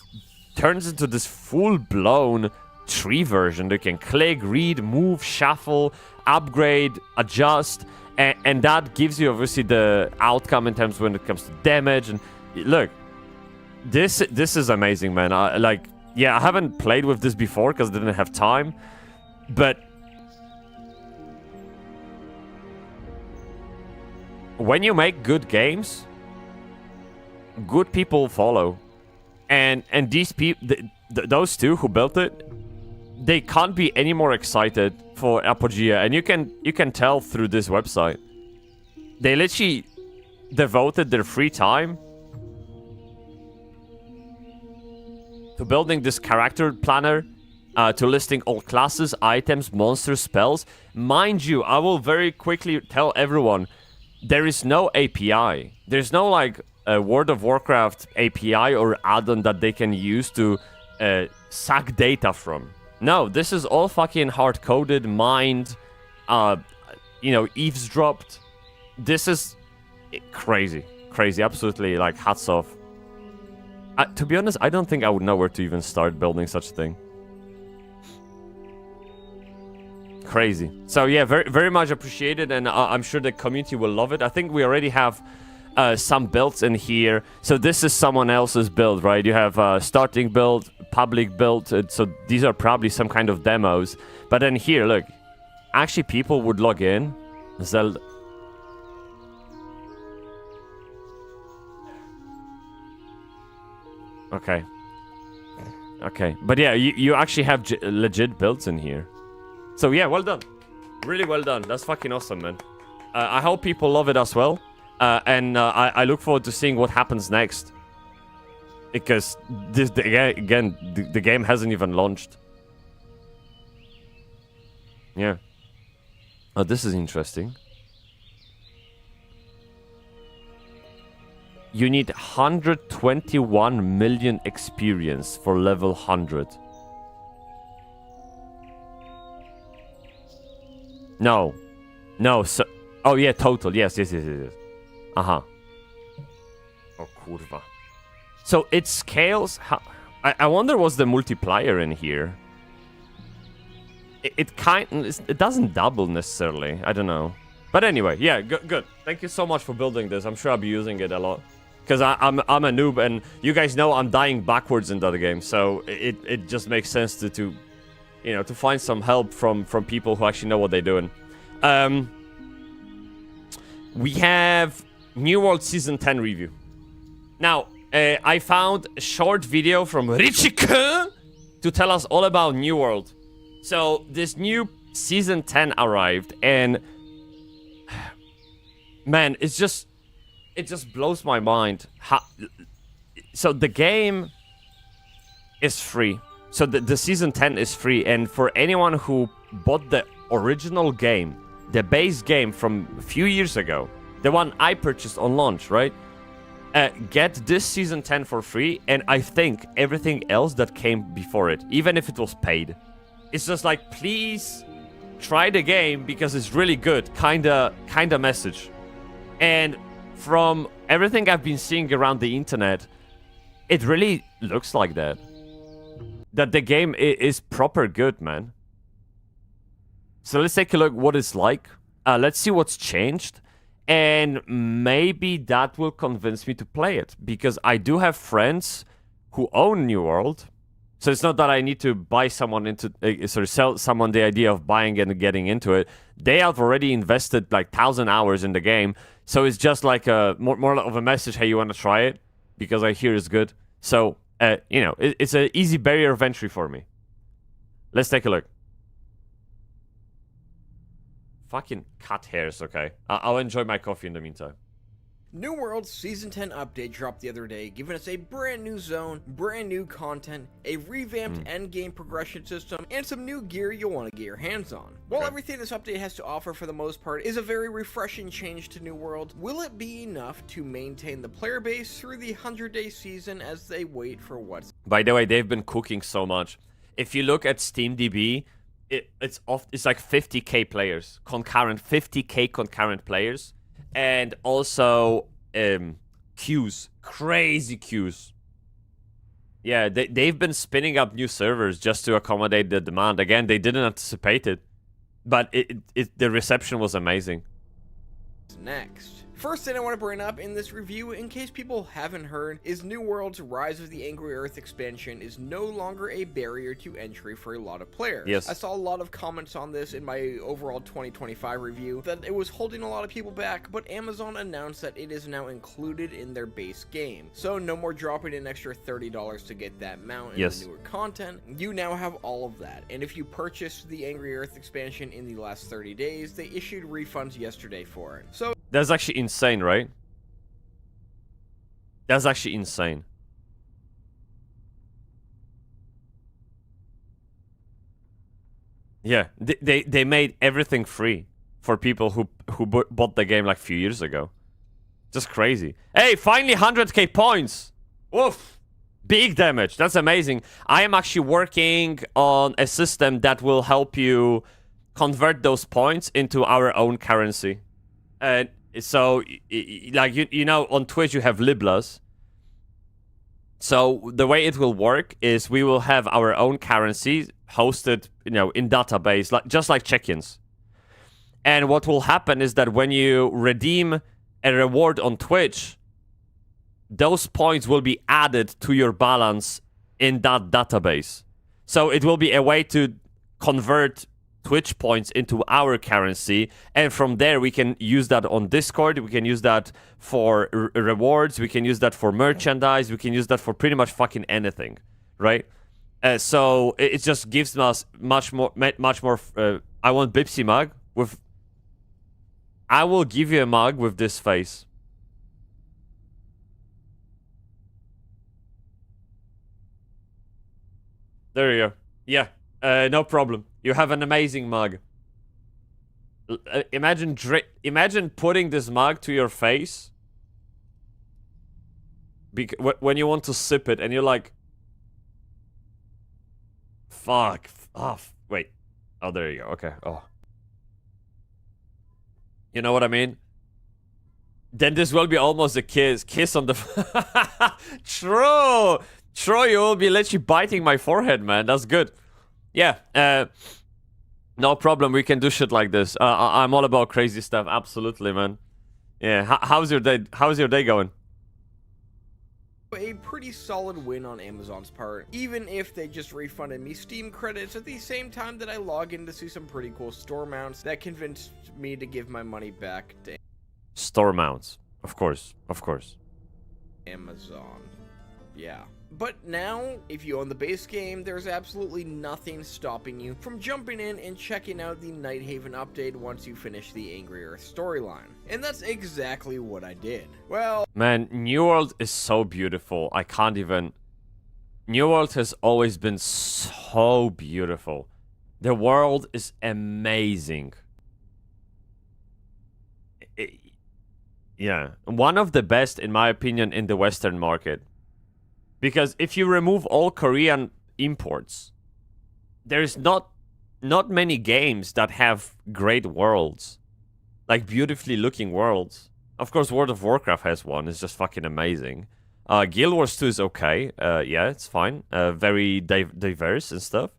turns into this full-blown tree version. You can click, read, move, shuffle, upgrade, adjust, and that gives you obviously the outcome in terms when it comes to damage. And look, this is amazing, man. Yeah, I haven't played with this before because I didn't have time, but when you make good games, good people follow, and these people, those two who built it, they can't be any more excited for Apogea, and you can tell through this website. They literally devoted their free time to building this character planner, to listing all classes, items, monsters, spells. Mind you, I will very quickly tell everyone, there is no API. There's no like a World of Warcraft API or add-on that they can use to suck data from. No, this is all fucking hard-coded, mined, eavesdropped. This is crazy. Crazy, absolutely, like, hats off. To be honest, I don't think I would know where to even start building such a thing. Crazy. So yeah, very, very much appreciated, and I'm sure the community will love it. I think we already have some builds in here. So this is someone else's build, right? You have starting build, public build. So these are probably some kind of demos. But then here, look, actually people would log in. Zelda. Okay. Okay. But yeah, you actually have legit builds in here. So yeah, well done. Really well done. That's fucking awesome, man. I hope people love it as well. And I look forward to seeing what happens next. Because the game hasn't even launched. Yeah. Oh, this is interesting. You need 121 million experience for level 100. No. No, so... Oh, yeah, total. Yes. Uh-huh. Oh, kurwa. So it scales... I wonder what's the multiplier in here. It doesn't double necessarily. I don't know. But anyway, yeah, good. Thank you so much for building this. I'm sure I'll be using it a lot. Because I'm a noob, and you guys know I'm dying backwards in the game. So it just makes sense to find some help from people who actually know what they're doing. We have New World Season 10 review. Now, I found a short video from Richike to tell us all about New World. So, this new Season 10 arrived, and... Man, it just blows my mind. So, the game is free. So, the Season 10 is free, and for anyone who bought the original game, the base game from a few years ago, the one I purchased on launch, right? Get this Season 10 for free, and I think everything else that came before it, even if it was paid. It's just like, please try the game because it's really good, kinda message. And from everything I've been seeing around the internet, it really looks like that. That the game is proper good, man. So let's take a look what it's like. Let's see what's changed. And maybe that will convince me to play it. Because I do have friends who own New World. So it's not that I need to buy someone sell someone the idea of buying it and getting into it. They have already invested like 1,000 hours in the game. So it's just like a more of a message, hey, you want to try it? Because I hear it's good. So, it's an easy barrier of entry for me. Let's take a look. Fucking cat hairs, okay. I'll enjoy my coffee in the meantime. New World's Season 10 update dropped the other day, giving us a brand new zone, brand new content, a revamped endgame progression system, and some new gear you'll want to get your hands on. While everything this update has to offer for the most part is a very refreshing change to New World, will it be enough to maintain the player base through the 100-day season as they wait for what's... By the way, they've been cooking so much. If you look at SteamDB, it's like 50k players, concurrent 50k concurrent players, and also queues, crazy queues. Yeah, they've been spinning up new servers just to accommodate the demand. Again, they didn't anticipate it, but the reception was amazing. Next. First thing I want to bring up in this review, in case people haven't heard, is New World's Rise of the Angry Earth expansion is no longer a barrier to entry for a lot of players. Yes. I saw a lot of comments on this in my overall 2025 review that it was holding a lot of people back, but Amazon announced that it is now included in their base game. So no more dropping an extra $30 to get that mount and the newer content. You now have all of that, and if you purchased the Angry Earth expansion in the last 30 days, they issued refunds yesterday for it. So that's actually insane, right? That's actually insane. Yeah, they made everything free for people who bought the game like a few years ago. Just crazy. Hey, finally 100k points. Woof. Big damage. That's amazing. I am actually working on a system that will help you convert those points into our own currency. And so, like, you know, on Twitch you have Liblas. So the way it will work is we will have our own currency hosted, you know, in database, just like check-ins. And what will happen is that when you redeem a reward on Twitch, those points will be added to your balance in that database. So it will be a way to convert Twitch points into our currency, and from there we can use that on Discord, we can use that for rewards, we can use that for merchandise, we can use that for pretty much fucking anything, right? So it just gives us much more I want Bybsie mug with... I will give you a mug with this face. There you go. Yeah, no problem. You have an amazing mug. Imagine putting this mug to your face when you want to sip it, and you're like, "Fuck off!" Wait. Oh, there you go. Okay. Oh, you know what I mean? Then this will be almost a kiss on the. True. You will be literally biting my forehead, man. That's good. Yeah, no problem. We can do shit like this. I'm all about crazy stuff. Absolutely, man. Yeah. How's your day? How's your day going? A pretty solid win on Amazon's part, even if they just refunded me Steam credits at the same time that I log in to see some pretty cool store mounts that convinced me to give my money back to store mounts. Of course. Amazon. Yeah. But now, if you own the base game, there's absolutely nothing stopping you from jumping in and checking out the Nighthaven update once you finish the Angry Earth storyline. And that's exactly what I did. Well... Man, New World is so beautiful. I can't even... New World has always been so beautiful. The world is amazing. Yeah. One of the best, in my opinion, in the Western market. Because if you remove all Korean imports, there's not many games that have great worlds. Like beautifully looking worlds. Of course, World of Warcraft has one. It's just fucking amazing. Guild Wars 2 is okay. Yeah, it's fine. Very diverse and stuff.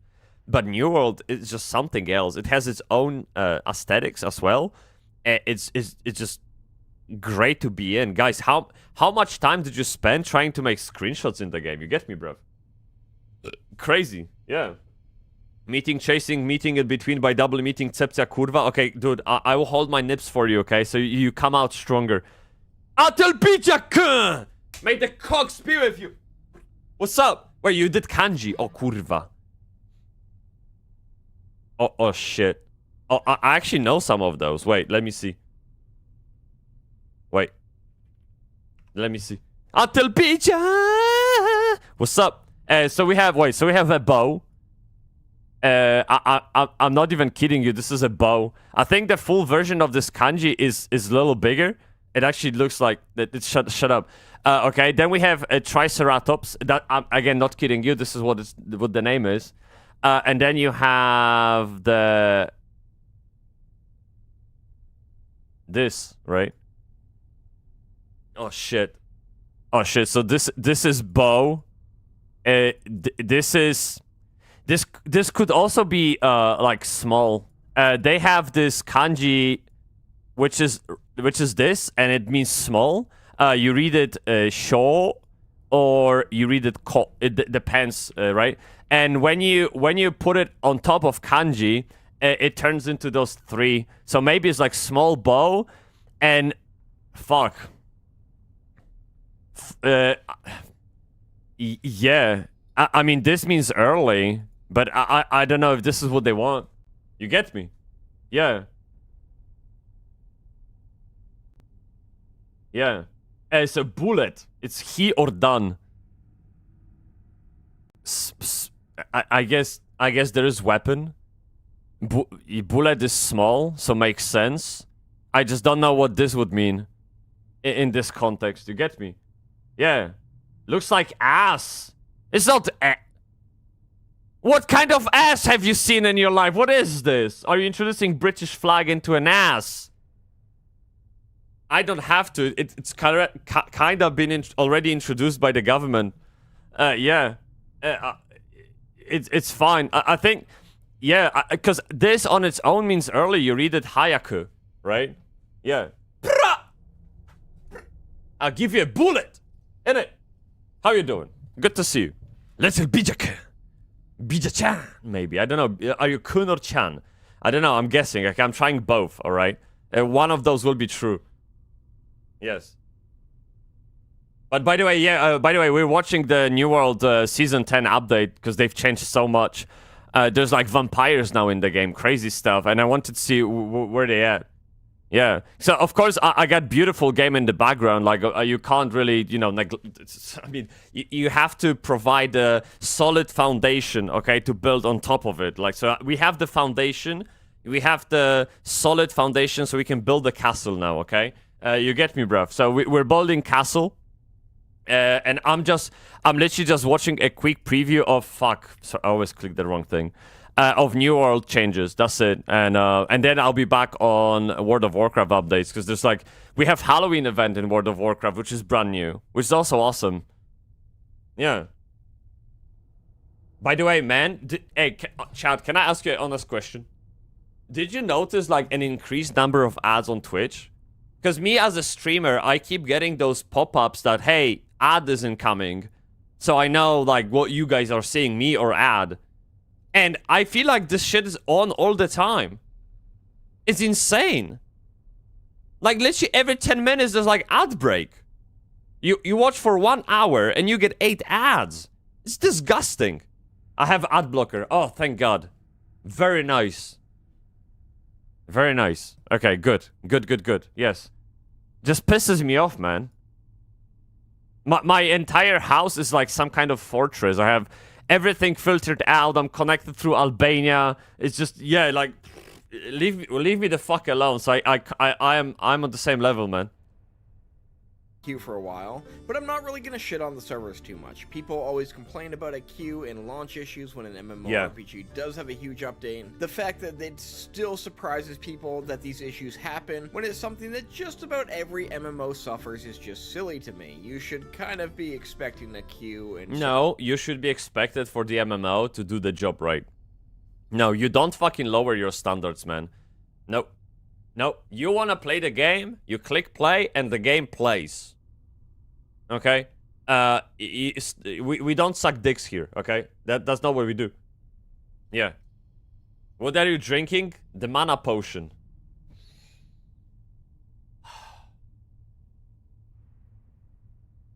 But New World is just something else. It has its own aesthetics as well. It's just great to be in. Guys, how much time did you spend trying to make screenshots in the game? You get me, bro? Crazy. Yeah. Meeting, chasing, meeting in between by double meeting, cepcia kurva. Okay, dude, I will hold my nips for you, okay? So you come out stronger. Atel pichak! May the cogs be with you. What's up? Wait, you did kanji. Oh, kurva. Oh shit. Oh, I actually know some of those. Wait, let me see. Wait. Let me see. Atel picha! What's up? So we have a bow. I'm not even kidding you. This is a bow. I think the full version of this kanji is a little bigger. It actually looks like that. Shut up. Okay. Then we have a triceratops. That I'm again not kidding you. This is what the name is. And then you have this, right? Oh shit. So this is bow. This could also be like small. They have this kanji, which is this, and it means small. You read it sho, or you read it ko. It depends, right? And when you put it on top of kanji, it turns into those three. So maybe it's like small bow, and fuck. Yeah. I mean, this means early, but I don't know if this is what they want. You get me? Yeah. Yeah. It's a bullet. It's he or done. I guess there is weapon. Bullet is small, so makes sense. I just don't know what this would mean in this context. You get me? Yeah. Looks like ass. It's not What kind of ass have you seen in your life? What is this? Are you introducing British flag into an ass? I don't have to. It's kind of been already introduced by the government. Yeah. It's fine. I think, yeah, because this on its own means early. You read it hayaku, right? Yeah. I'll give you a bullet. Innit? How you doing? Good to see you. Little Bijak. Bija-chan, maybe. I don't know. Are you Kun or Chan? I don't know. I'm guessing. Like, I'm trying both, all right? One of those will be true. Yes. But by the way, yeah, we're watching the New World Season 10 update because they've changed so much. There's like vampires now in the game. Crazy stuff. And I wanted to see where they at. Yeah. So, of course, I got beautiful game in the background. Like, you can't really, you know, I mean, you have to provide a solid foundation, okay, to build on top of it. Like, so we have the foundation. We have the solid foundation so we can build a castle now, okay? You get me, bruv? So we're building castle. And I'm literally just watching a quick preview of, so I always click the wrong thing. Of New World changes. That's it. And then I'll be back on World of Warcraft updates because there's like we have Halloween event in World of Warcraft, which is brand new, which is also awesome. Yeah. By the way, man, hey, Chad, can I ask you an honest question? Did you notice like an increased number of ads on Twitch? Because me as a streamer, I keep getting those pop-ups that hey, ad isn't coming, so I know like what you guys are seeing, me or ad. And I feel like this shit is on all the time. It's insane. Like, literally every 10 minutes, there's, like, ad break. You watch for 1 hour, and you get 8 ads. It's disgusting. I have ad blocker. Oh, thank God. Very nice. Very nice. Okay, good. Good. Yes. Just pisses me off, man. My entire house is, like, some kind of fortress. I have everything filtered out. I'm connected through Albania. It's just, yeah, like, leave me the fuck alone. So I'm on the same level, man. Queue for a while, but I'm not really gonna shit on the servers too much. People always complain about a queue and launch issues when an MMORPG does have a huge update. The fact that it still surprises people that these issues happen when it's something that just about every MMO suffers is just silly to me. You should kind of be expecting a queue and no, you should be expected for the MMO to do the job right. No, you don't fucking lower your standards, man. Nope. Nope. You wanna play the game, you click play, and the game plays. Okay? We don't suck dicks here, okay? That's not what we do. Yeah. What are you drinking? The mana potion.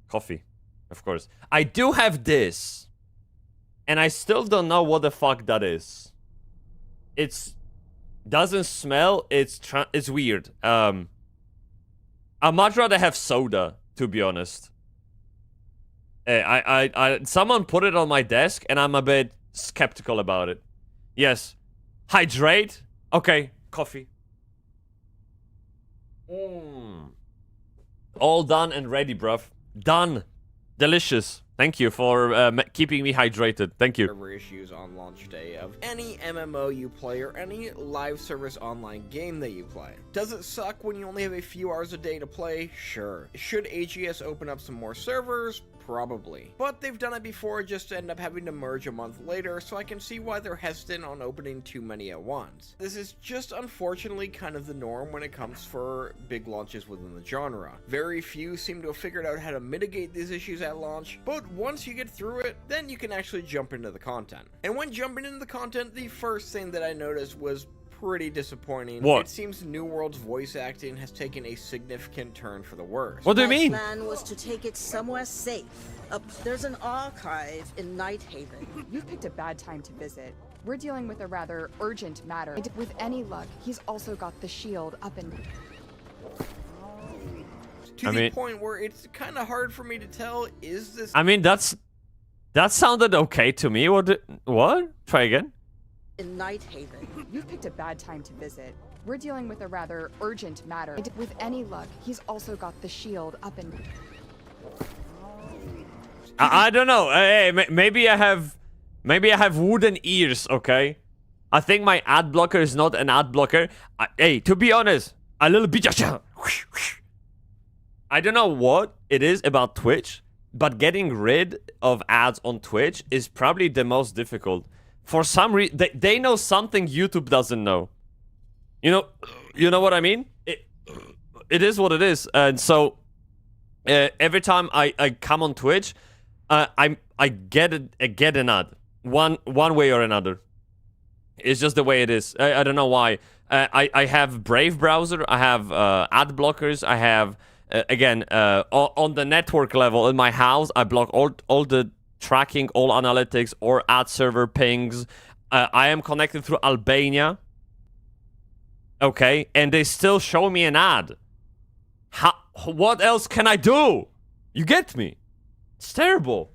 Coffee, of course. I do have this. And I still don't know what the fuck that is. It's... doesn't smell. It's weird. I'd much rather have soda, to be honest. Someone put it on my desk, and I'm a bit skeptical about it. Yes. Hydrate. Okay. Coffee. All done and ready, bruv. Done. Delicious. Thank you for keeping me hydrated. Thank you. server issues on launch day of any MMO you play or any live service online game that you play. Does it suck when you only have a few hours a day to play? Sure. Should AGS open up some more servers? Probably. But they've done it before just to end up having to merge a month later, so I can see why they're hesitant on opening too many at once. This is just unfortunately kind of the norm when it comes for big launches within the genre. Very few seem to have figured out how to mitigate these issues at launch, but once you get through it, then you can actually jump into the content. And when jumping into the content, the first thing that I noticed was pretty disappointing. What? It seems New World's voice acting has taken a significant turn for the worse. What do you My mean? plan was to take it somewhere safe. There's an archive in Nighthaven. You've picked a bad time to visit. We're dealing with a rather urgent matter. And with any luck, he's also got the shield up and... To the point where it's kind of hard for me to tell, is this... I mean, that sounded okay to me. What? Try again. in Nighthaven. You've picked a bad time to visit. We're dealing with a rather urgent matter. And with any luck, he's also got the shield up and... I don't know. Hey, maybe I have wooden ears, okay? I think my ad blocker is not an ad blocker. Hey, to be honest, a little bit... I don't know what it is about Twitch, but getting rid of ads on Twitch is probably the most difficult. For some reason, they know something YouTube doesn't know. You know what I mean? It is what it is. And so, every time I come on Twitch, I get an ad. One way or another. It's just the way it is. I don't know why. I have Brave browser. I have ad blockers. I have again on the network level in my house. I block all the tracking, all analytics, or ad server pings. I am connected through Albania. Okay, and they still show me an ad. What else can I do? You get me? It's terrible.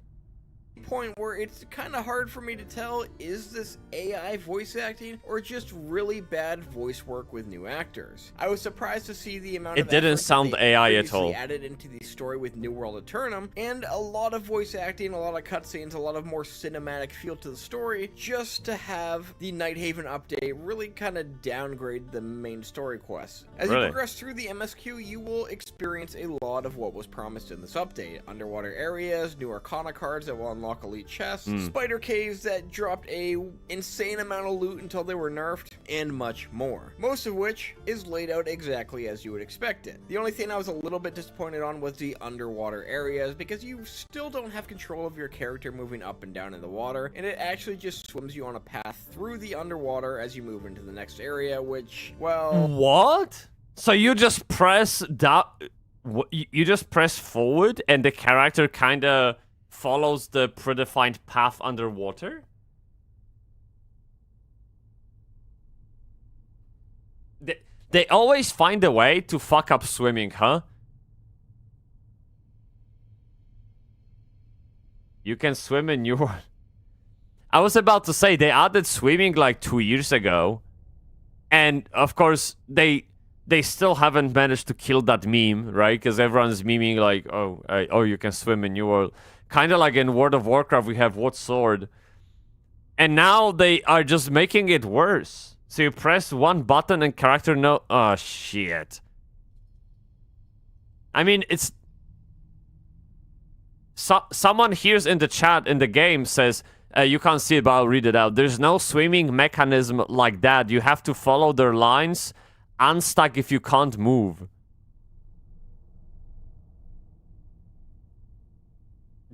Point where it's kind of hard for me to tell, is this AI voice acting or just really bad voice work with new actors? I was surprised to see the amount of It didn't effort sound they AI at previously all. added into the story with New World Eternum, and a lot of voice acting, a lot of cutscenes, a lot of more cinematic feel to the story, just to have the Nighthaven update really kind of downgrade the main story quests. As you progress through the MSQ, you will experience a lot of what was promised in this update. Underwater areas, new Arcana cards that will unlock elite chests, spider caves that dropped a insane amount of loot until they were nerfed, and much more. Most of which is laid out exactly as you would expect it. The only thing I was a little bit disappointed on was the underwater areas, because you still don't have control of your character moving up and down in the water, and it actually just swims you on a path through the underwater as you move into the next area, which, well... What? So you just press that... You just press forward and the character kinda follows the predefined path underwater? They always find a way to fuck up swimming, huh? You can swim in New World. I was about to say, they added swimming like 2 years ago. And, of course, they still haven't managed to kill that meme, right? Because everyone's memeing like, oh, you can swim in New World. Kind of like in World of Warcraft, we have what sword? And now they are just making it worse. So you press one button and character no... Oh, shit. I mean, it's... someone here's in the chat in the game says, you can't see it, but I'll read it out. There's no swimming mechanism like that. You have to follow their lines, unstuck if you can't move.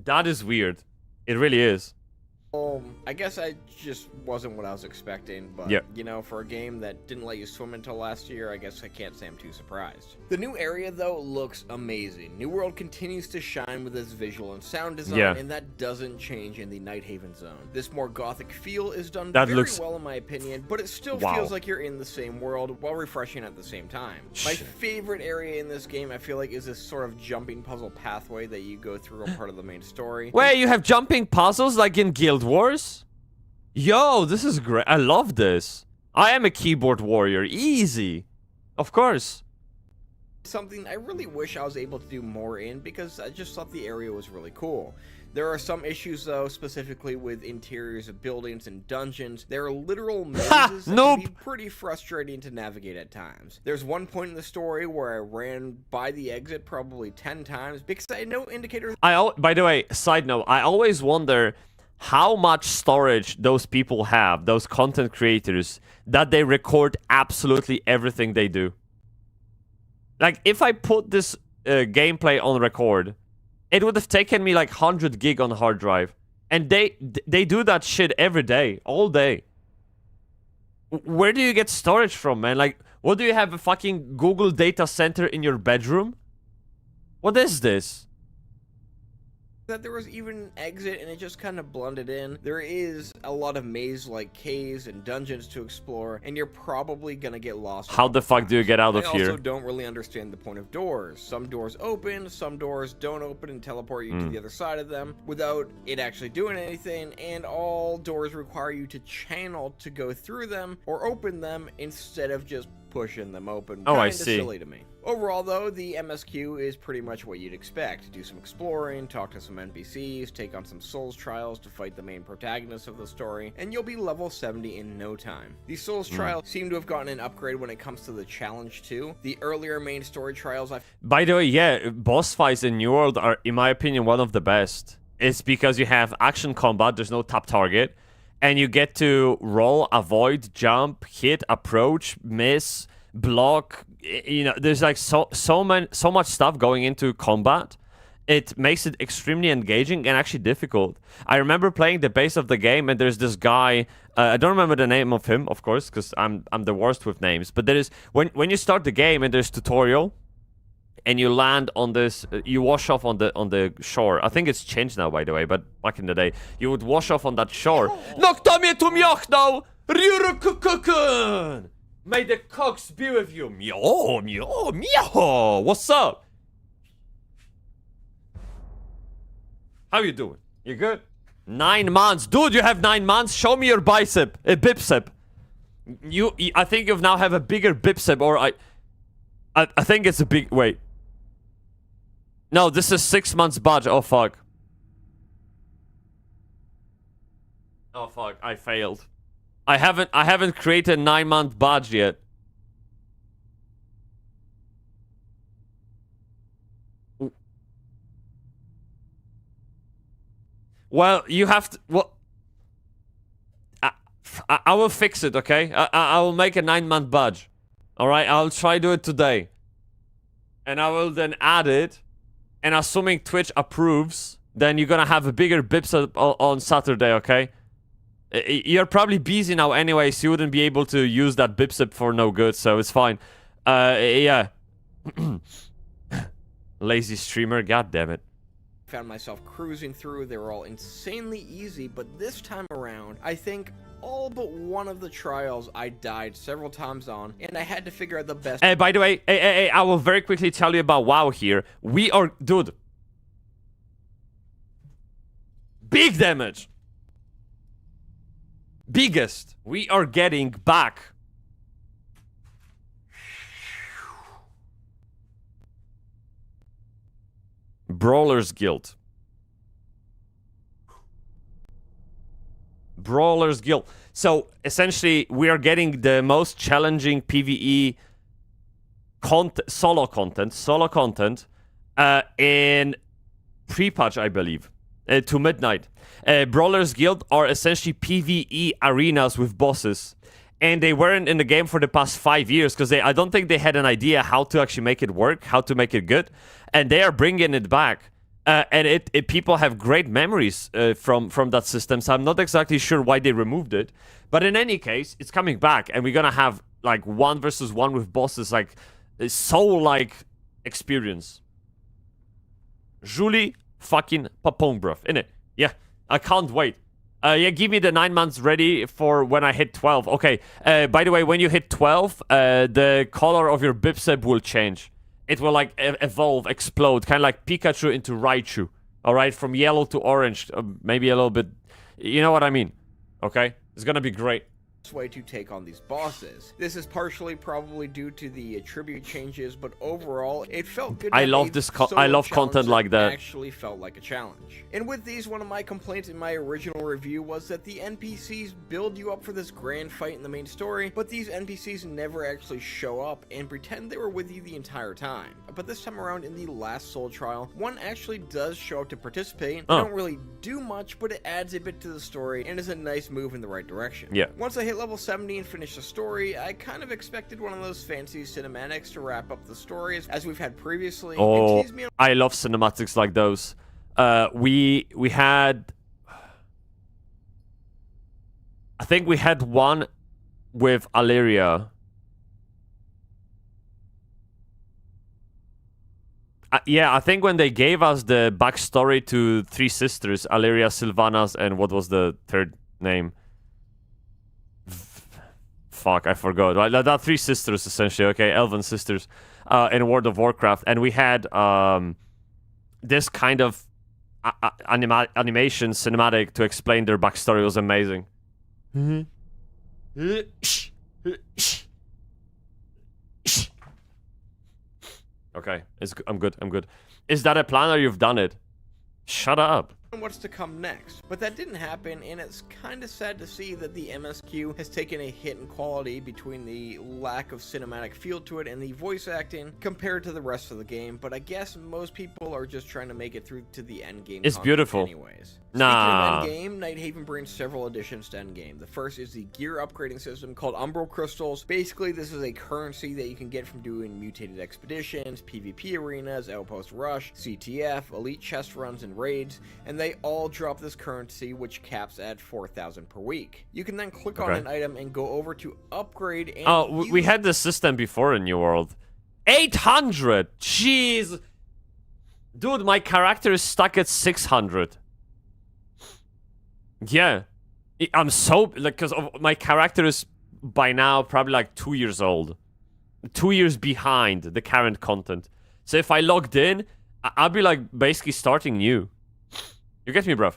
That is weird. It really is. I guess I just wasn't what I was expecting, but, you know, for a game that didn't let you swim until last year, I guess I can't say I'm too surprised. The new area, though, looks amazing. New World continues to shine with its visual and sound design, and that doesn't change in the Nighthaven zone. This more gothic feel is done very well, in my opinion, but it still feels like you're in the same world while refreshing at the same time. My favorite area in this game, I feel like, is this sort of jumping puzzle pathway that you go through a part of the main story. Wait, you have jumping puzzles like in Guild Wars? Yo, this is great. I love this. I am a keyboard warrior. Easy. Of course. Something I really wish I was able to do more in, because I just thought the area was really cool. There are some issues though, specifically with interiors of buildings and dungeons. There are literal mazes that can be pretty frustrating to navigate at times. There's one point in the story where I ran by the exit probably 10 times because I had no indicator. By the way, side note, I always wonder how much storage those people have, those content creators, that they record absolutely everything they do. Like, if I put this gameplay on record, it would have taken me like 100 gig on the hard drive. And they do that shit every day, all day. Where do you get storage from, man? Like, what do you have, a fucking Google data center in your bedroom? What is this? That there was even an exit and it just kind of blended in. There is a lot of maze-like caves and dungeons to explore, and you're probably gonna get lost. How the fuck do you get out of here? I also don't really understand the point of doors. Some doors open, some doors don't open and teleport you to the other side of them without it actually doing anything, and all doors require you to channel to go through them or open them instead of just pushing them open. Oh, I Kinda see. Silly to me. Overall, though, the MSQ is pretty much what you'd expect. Do some exploring, talk to some NPCs, take on some Souls trials to fight the main protagonist of the story, and you'll be level 70 in no time. These Souls trials seem to have gotten an upgrade when it comes to the challenge too. The earlier main story trials By the way, yeah, boss fights in New World are, in my opinion, one of the best. It's because you have action combat, there's no tap target, and you get to roll, avoid, jump, hit, approach, miss, block. You know, there's like so much stuff going into combat. It makes it extremely engaging and actually difficult. I remember playing the base of the game, and there's this guy. I don't remember the name of him, of course, because I'm the worst with names. But there is when you start the game and there's tutorial, and you land on this, you wash off on the shore. I think it's changed now, by the way. But back in the day, you would wash off on that shore. May the cocks be with you. Meow, meow, meow. What's up? How you doing? You good? 9 months. Dude, you have 9 months? Show me your bicep. A bipsep. I think you now have a bigger bipsep, or I think it's a big... Wait. No, this is 6 months badge. Oh, fuck. Oh, fuck. I failed. I haven't created a 9-month badge yet. Well, you have to... Well, I will fix it, okay? I will make a 9-month badge. Alright, I'll try do it today. And I will then add it. And assuming Twitch approves, then you're gonna have a bigger bips on Saturday, okay? You're probably busy now anyway, so you wouldn't be able to use that bipsip for no good, so it's fine. Yeah. Lazy streamer, god damn it. Found myself cruising through. They were all insanely easy, but this time around, I think all but one of the trials I died several times on, and I had to figure out the best... By the way, I will very quickly tell you about WoW here. We are... Dude. Big damage. Biggest. We are getting back. Brawler's Guild. Brawler's Guild. So, essentially, we are getting the most challenging PvE solo content in pre-patch, I believe, to midnight. Brawler's Guild are essentially PvE arenas with bosses. And they weren't in the game for the past 5 years because I don't think they had an idea how to actually make it work, how to make it good. And they are bringing it back. And people have great memories from that system. So I'm not exactly sure why they removed it. But in any case, it's coming back. And we're going to have like 1 versus 1 with bosses. Like soul-like experience. Julie fucking Papong, bruv. Innit? Yeah. I can't wait. Yeah, give me the 9 months ready for when I hit 12. Okay, by the way, when you hit 12, the color of your bipsep will change. It will, like, evolve, explode, kind of like Pikachu into Raichu. Alright, from yellow to orange, maybe a little bit... You know what I mean, okay? It's gonna be great. way to take on these bosses. This is partially probably due to the attribute changes, but overall, it felt good. I love this. I love content like that. Actually felt like a challenge. And with these, one of my complaints in my original review was that the NPCs build you up for this grand fight in the main story, but these NPCs never actually show up and pretend they were with you the entire time. But this time around in the last Soul Trial, one actually does show up to participate. They don't really do much, but it adds a bit to the story and is a nice move in the right direction. Yeah. Once I hit level 70 and finished the story, I kind of expected one of those fancy cinematics to wrap up the stories as we've had previously. Oh, and tease me on I love cinematics like those. We had, I think we had one with Alleria. Yeah, I think when they gave us the backstory to three sisters, Alleria, Sylvanas, and what was the third name? Fuck, I forgot. Right, that three sisters essentially. Okay, elven sisters, in World of Warcraft, and we had this kind of animation cinematic to explain their backstory. It was amazing. Okay, I'm good. I'm good. Is that a plan or you've done it? Shut up. what's to come next, but that didn't happen, and it's kind of sad to see that the MSQ has taken a hit in quality between the lack of cinematic feel to it and the voice acting compared to the rest of the game, but I guess most people are just trying to make it through to the end game. It's beautiful. Anyways. Nah. Speaking of Endgame, Nighthaven brings several additions to Endgame. The first is the gear upgrading system called Umbral Crystals. Basically, this is a currency that you can get from doing mutated expeditions, PvP arenas, Outpost Rush, CTF, elite chest runs, and raids, and they all drop this currency, which caps at 4,000 per week. You can then click on an item and go over to upgrade and we had this system before in New World. 800! Jeez! Dude, my character is stuck at 600. Yeah. I'm so... like, because my character is by now probably like 2 years old. 2 years behind the current content. So if I logged in, I'll be like basically starting new. You get me, bruv?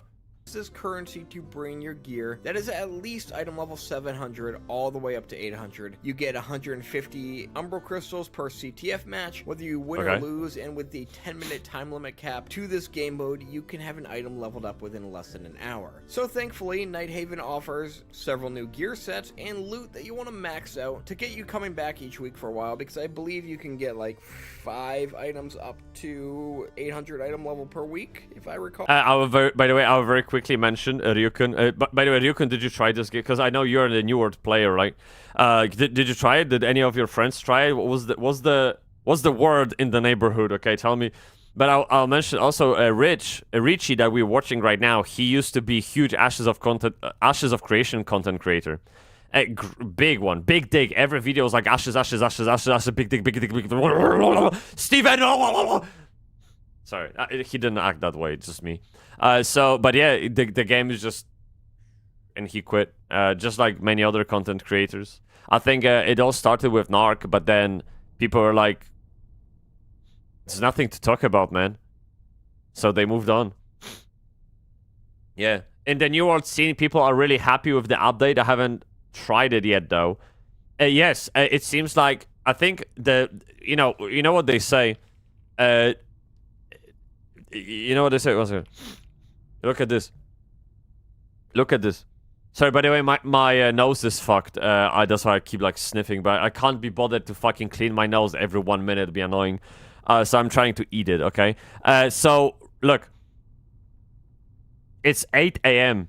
This currency to bring your gear that is at least item level 700 all the way up to 800. You get 150 Umbral Crystals per CTF match, whether you win or lose, and with the 10-minute time limit cap to this game mode, you can have an item leveled up within less than an hour. So thankfully, Nighthaven offers several new gear sets and loot that you want to max out to get you coming back each week for a while, because I believe you can get like 5 items up to 800 item level per week, if I recall. By the way, I'll very quickly mention Ryukun. By the way, Ryukun, did you try this game? Because I know you're the New World player, right? Did you try it? Did any of your friends try it? What was the word in the neighborhood? Okay, tell me. But I'll mention also Richie that we're watching right now. He used to be huge Ashes of Creation content creator. A big one, big dig. Every video was like ashes, big dig. Steven! Sorry, he didn't act that way, it's just me. But yeah, the game is just... and he quit, just like many other content creators. I think it all started with Narc, but then people were like, there's nothing to talk about, man. So they moved on. Yeah. In the New World scene, people are really happy with the update. I haven't tried it yet, though. Yes, it seems like... I think you know what they say... you know what they say? Look at this. Look at this. Sorry, by the way, my nose is fucked. That's why I keep like sniffing, but I can't be bothered to fucking clean my nose every 1 minute. It'd be annoying. So I'm trying to eat it, okay? So, look. It's 8 a.m.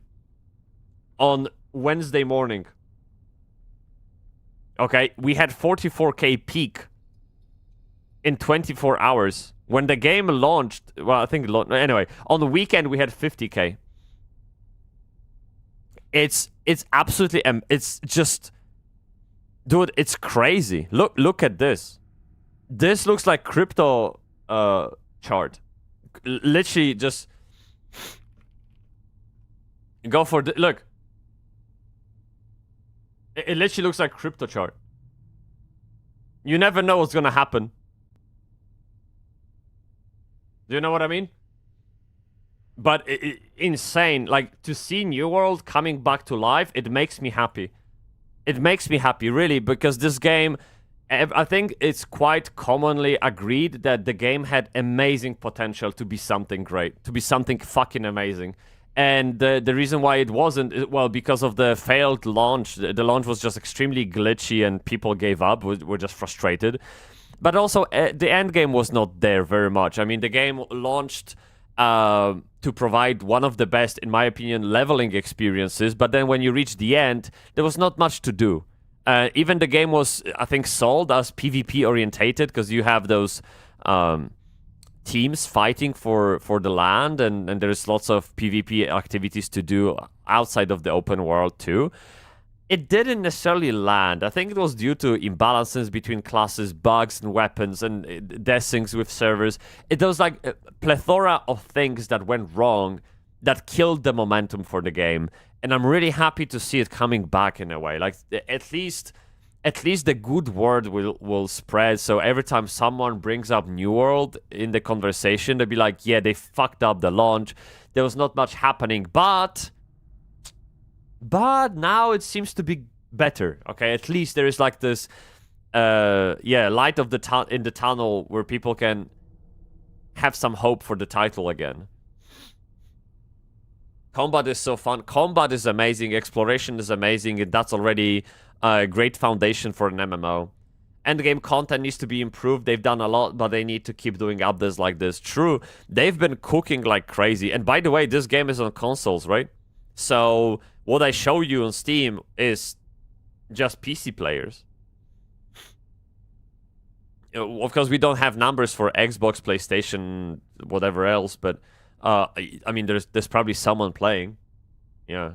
on Wednesday morning. Okay, we had 44k peak in 24 hours. When the game launched, well, I think anyway, on the weekend we had 50k. It's absolutely it's just, dude, it's crazy. Look at this. This looks like crypto chart. Literally just go for the look. It literally looks like crypto chart. You never know what's gonna happen. Do you know what I mean? But insane. Like, to see New World coming back to life, it makes me happy. it makes me happy, really, because this game, I think it's quite commonly agreed that the game had amazing potential to be something great, to be something fucking amazing. And the reason why it wasn't, well, because of the failed launch. The launch was just extremely glitchy and people gave up, were just frustrated. But also, the end game was not there very much. I mean, the game launched to provide one of the best, in my opinion, leveling experiences. But then when you reach the end, there was not much to do. Even the game was, I think, sold as PvP orientated, because you have those teams fighting for the land, and there's lots of PvP activities to do outside of the open world too. It didn't necessarily land. I think it was due to imbalances between classes, bugs and weapons, and desyncs with servers. It was like a plethora of things that went wrong that killed the momentum for the game. And I'm really happy to see it coming back in a way. Like, at least the good word will spread. So every time someone brings up New World in the conversation, they'll be like, yeah, they fucked up the launch. There was not much happening, but now it seems to be better. Okay, at least there is like this light of the in the tunnel where people can have some hope for the title again. Combat is so fun. Combat is amazing. Exploration is amazing. And that's already a great foundation for an MMO. Endgame content needs to be improved. They've done a lot, but they need to keep doing updates like this. True, they've been cooking like crazy. And by the way, this game is on consoles, right? So what I show you on Steam is just PC players. Of course, we don't have numbers for Xbox, PlayStation, whatever else, but I mean, there's probably someone playing. Yeah.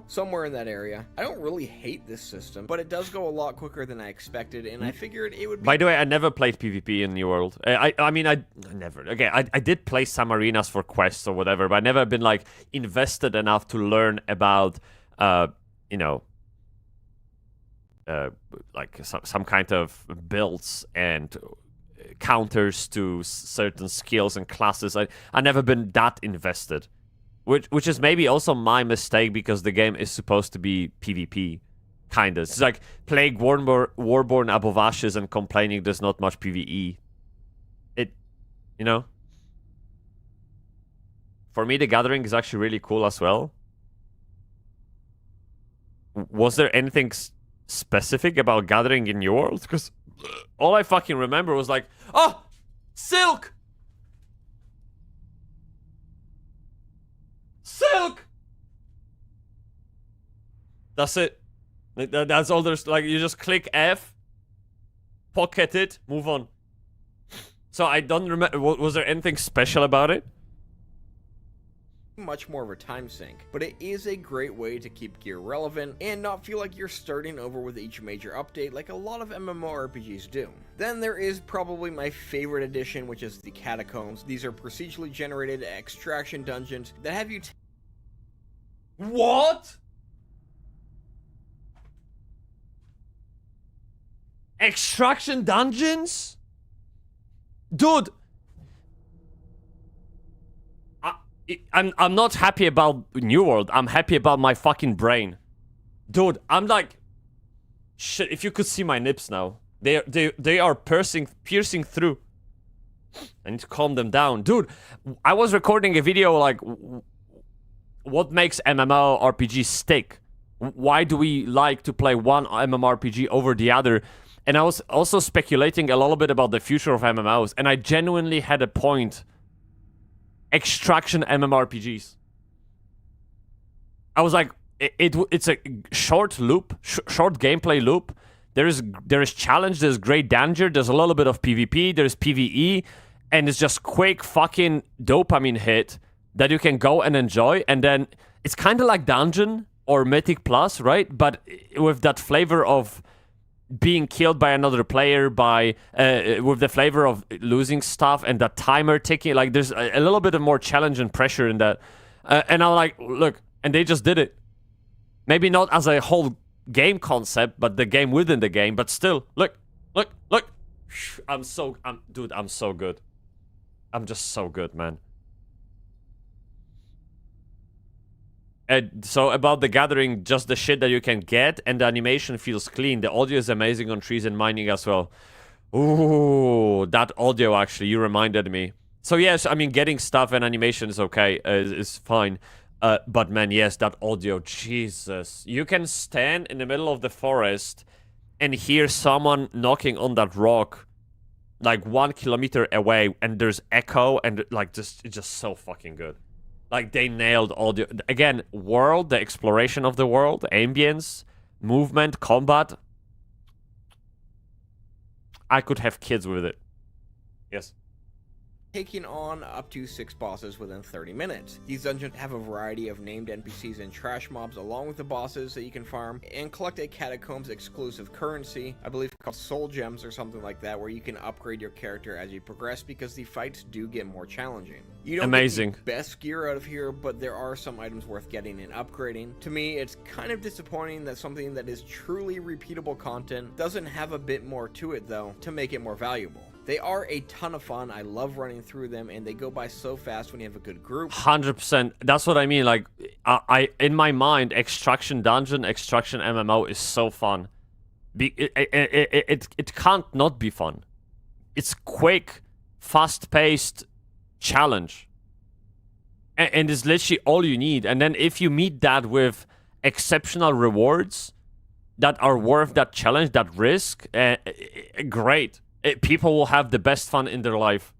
Somewhere in that area. I don't really hate this system, but it does go a lot quicker than I expected, and I figured it would be... By the way, I never played PvP in New World. I mean, I never... Okay, I did play some arenas for quests or whatever, but I never been, like, invested enough to learn about, you know, like, some kind of builds and counters to certain skills and classes. I never been that invested. Which is maybe also my mistake, because the game is supposed to be PvP, kind of. It's like playing Warborn above ashes and complaining there's not much PvE. You know? For me, the Gathering is actually really cool as well. Was there anything specific about Gathering in New World? Because all I fucking remember was like, oh, Silk! Silk! That's it. That's all there's, like, you just click F, pocket it, move on. So I don't remember, was there anything special about it? Much more of a time sink, but it is a great way to keep gear relevant and not feel like you're starting over with each major update like a lot of MMORPGs do. Then there is probably my favorite addition, which is the Catacombs. These are procedurally generated extraction dungeons that have you... What? Extraction dungeons? Dude! I'm not happy about New World. I'm happy about my fucking brain. Dude, I'm like... Shit, if you could see my nips now. They are piercing through. I need to calm them down. Dude, I was recording a video like... What makes MMORPGs stick? Why do we like to play one MMORPG over the other? And I was also speculating a little bit about the future of MMOs. And I genuinely had a point. Extraction MMORPGs. I was like, it's a short loop, short gameplay loop. There is challenge, there's great danger, there's a little bit of PvP, there's PvE, and it's just quick fucking dopamine hit that you can go and enjoy. And then it's kind of like Dungeon or Mythic Plus, right? But with that flavor of being killed by another player, by with the flavor of losing stuff and that timer ticking. Like, there's a little bit of more challenge and pressure in that. And I'm like, look, and they just did it. Maybe not as a whole game concept, but the game within the game. But still, look. Dude, I'm so good. I'm just so good, man. So about the gathering, just the shit that you can get, and the animation feels clean. The audio is amazing on trees and mining as well. Ooh, that audio actually, you reminded me. So yes, I mean, getting stuff and animation is okay, is fine. But man, yes, that audio, Jesus. You can stand in the middle of the forest and hear someone knocking on that rock like 1 kilometer away, and there's echo, and like it's just so fucking good. Like, they nailed audio. Again, world, the exploration of the world, ambience, movement, combat. I could have kids with it. Yes. Taking on up to 6 bosses within 30 minutes. These dungeons have a variety of named NPCs and trash mobs along with the bosses that you can farm, and collect a catacombs exclusive currency, I believe called soul gems or something like that, where you can upgrade your character as you progress because the fights do get more challenging. You don't Amazing. get the best gear out of here, but there are some items worth getting and upgrading. To me, it's kind of disappointing that something that is truly repeatable content doesn't have a bit more to it though, to make it more valuable. They are a ton of fun. I love running through them, and they go by so fast when you have a good group. 100%. That's what I mean. Like, I in my mind, Extraction Dungeon, Extraction MMO is so fun. It can't not be fun. It's quick, fast-paced challenge. And it's literally all you need. And then if you meet that with exceptional rewards that are worth that challenge, that risk, great. People will have the best fun in their life.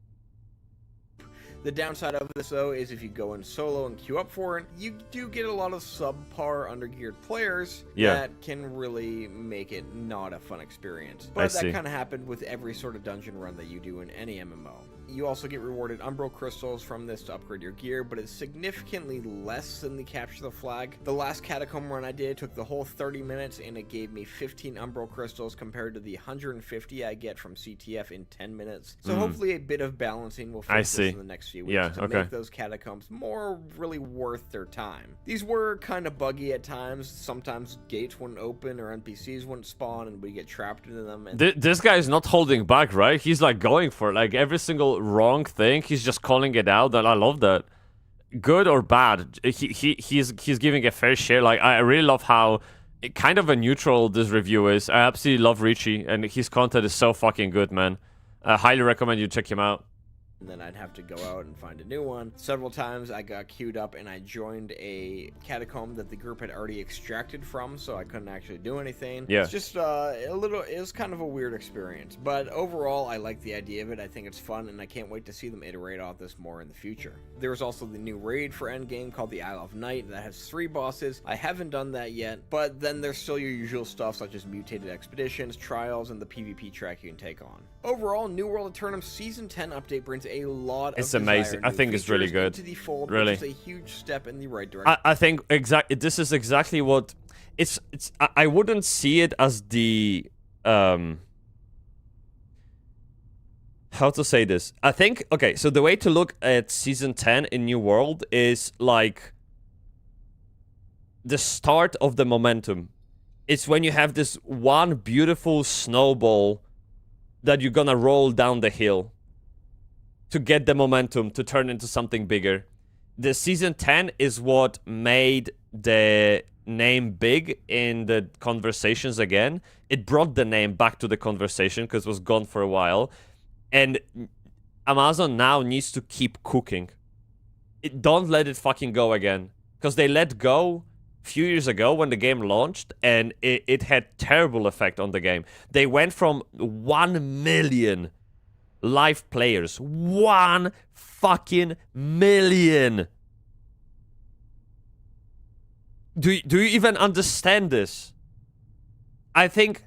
The downside of this, though, is if you go in solo and queue up for it, you do get a lot of subpar undergeared players that can really make it not a fun experience. But that kind of happened with every sort of dungeon run that you do in any MMO. You also get rewarded Umbral Crystals from this to upgrade your gear, but it's significantly less than the Capture the Flag. The last Catacomb run I did took the whole 30 minutes, and it gave me 15 Umbral Crystals compared to the 150 I get from CTF in 10 minutes. So hopefully a bit of balancing will fix this in the next few weeks to make those catacombs more really worth their time. These were kind of buggy at times. Sometimes gates wouldn't open or NPCs wouldn't spawn, and we get trapped into them. And this guy is not holding back, right? He's like going for it. Like every single wrong thing, he's just calling it out, and I love that. Good or bad, he's giving a fair share. Like, I really love how kind of a neutral this review is. I absolutely love Richie, and his content is so fucking good, man. I highly recommend you check him out. And then I'd have to go out and find a new one. Several times I got queued up and I joined a catacomb that the group had already extracted from, so I couldn't actually do anything. Yeah. It's just it was kind of a weird experience. But overall, I like the idea of it. I think it's fun, and I can't wait to see them iterate off this more in the future. There was also the new raid for Endgame called the Isle of Night that has 3 bosses. I haven't done that yet, but then there's still your usual stuff such as mutated expeditions, trials, and the PvP track you can take on. Overall, New World Eternum Season 10 update brings a lot of amazing. I think it's really good. To the fold, really, which is a huge step in the right direction. I think this is exactly what it's. I wouldn't see it as the how to say this. I think so the way to look at Season 10 in New World is like the start of the momentum. It's when you have this one beautiful snowball that you're gonna roll down the hill to get the momentum to turn into something bigger. The Season 10 is what made the name big in the conversations again. It brought the name back to the conversation because it was gone for a while. And Amazon now needs to keep cooking. Don't let it fucking go again. Because they let go a few years ago when the game launched, and it had terrible effect on the game. They went from 1 million live players. 1 fucking million. Do you even understand this? I think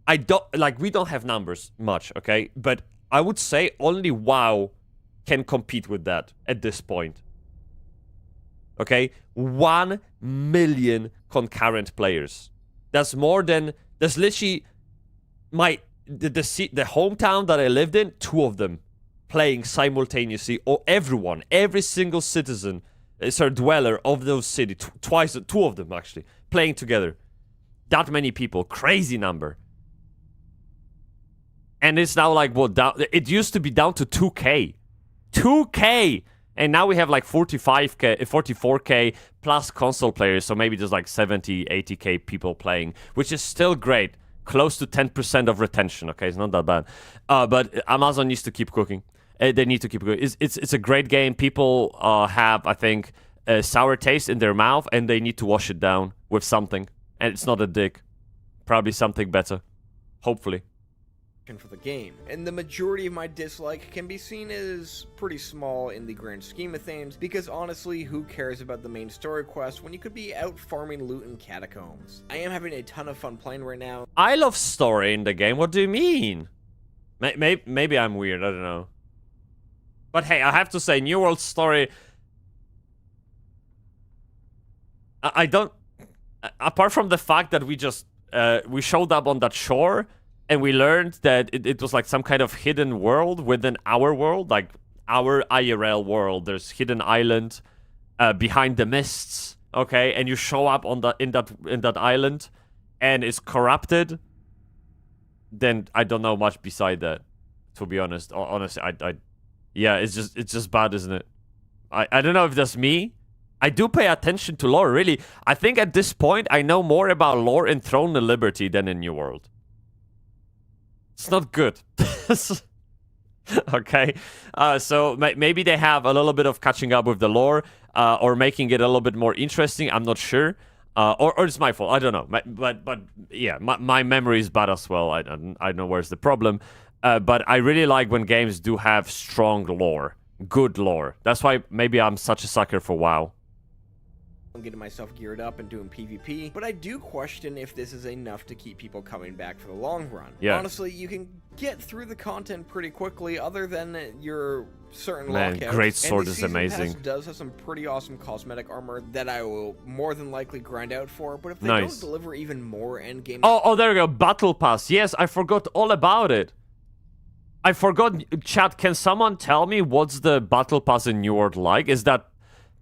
we don't have numbers much, okay? But I would say only WoW can compete with that at this point. Okay? 1 million concurrent players. That's more than... That's literally the hometown that I lived in, 2 of them playing simultaneously, or every single citizen, dweller of those cities, 2 of them actually, playing together. That many people, crazy number. And it's now like, it used to be down to 2K. 2K! And now we have like 45k, 44k plus console players, so maybe there's like 70, 80k people playing, which is still great. Close to 10% of retention, okay? It's not that bad. But Amazon needs to keep cooking. They need to keep cooking. It's a great game. People have, I think, a sour taste in their mouth, and they need to wash it down with something. And it's not a dick. Probably something better. Hopefully. For the game, and the majority of my dislike can be seen as pretty small in the grand scheme of things, because honestly, who cares about the main story quest when you could be out farming loot in catacombs? I am having a ton of fun playing right now. I love story in the game. What do you mean? Maybe I'm weird, I don't know. But hey, I have to say, New World story... I don't... Apart from the fact that we just... we showed up on that shore, and we learned that it was like some kind of hidden world within our world, like our IRL world. There's hidden island behind the mists, okay? And you show up on in that island, and it's corrupted. Then I don't know much beside that, to be honest. Honestly, yeah, it's just bad, isn't it? I don't know if that's me. I do pay attention to lore, really. I think at this point I know more about lore in Throne of Liberty than in New World. It's not good. Okay, so maybe they have a little bit of catching up with the lore, or making it a little bit more interesting. I'm not sure, or it's my fault. I don't know. But yeah, my memory is bad as well. I don't know where's the problem. But I really like when games do have strong lore, good lore. That's why maybe I'm such a sucker for WoW. I'm getting myself geared up and doing PvP, but I do question if this is enough to keep people coming back for the long run. Yeah. Honestly, you can get through the content pretty quickly, other than your certain Man, lockouts. Great Sword and the is Season amazing. Pass does have some pretty awesome cosmetic armor that I will more than likely grind out for, but if they Nice. don't deliver even more endgame... Oh, there we go. Battle Pass. Yes, I forgot all about it. I forgot. Chat, can someone tell me what's the Battle Pass in New World like? Is that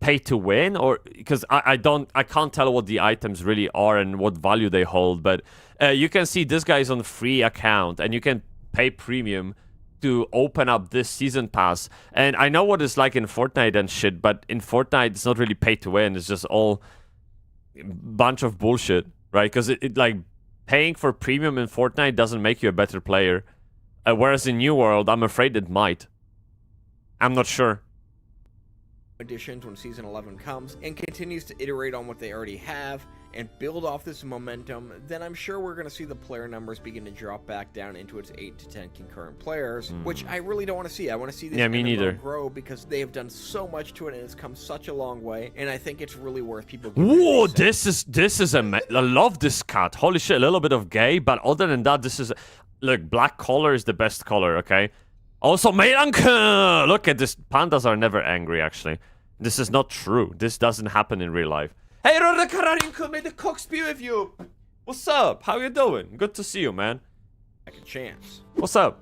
pay to win, or because I can't tell what the items really are and what value they hold, but you can see this guy's on free account and you can pay premium to open up this season pass. And I know what it's like in Fortnite and shit, but in Fortnite it's not really pay to win. It's just all bunch of bullshit, right? Because it like paying for premium in Fortnite doesn't make you a better player, whereas in New World I'm afraid it might. I'm not sure. Additions when Season 11 comes, and continues to iterate on what they already have and build off this momentum, then I'm sure we're going to see the player numbers begin to drop back down into its 8 to 10 concurrent players, which I really don't want to see. I want to see this MMO grow, because they have done so much to it and it's come such a long way, and I think it's really worth people giving Whoa, it a this is I love this cat. Holy shit, a little bit of gay, but other than that, this is... Look, black color is the best color, okay? Also, Meilanke! Look at this. Pandas are never angry, actually. This is not true. This doesn't happen in real life. Hey, Rode Kararinko, may the cocks be with you. What's up? How you doing? Good to see you, man. second chance. What's up?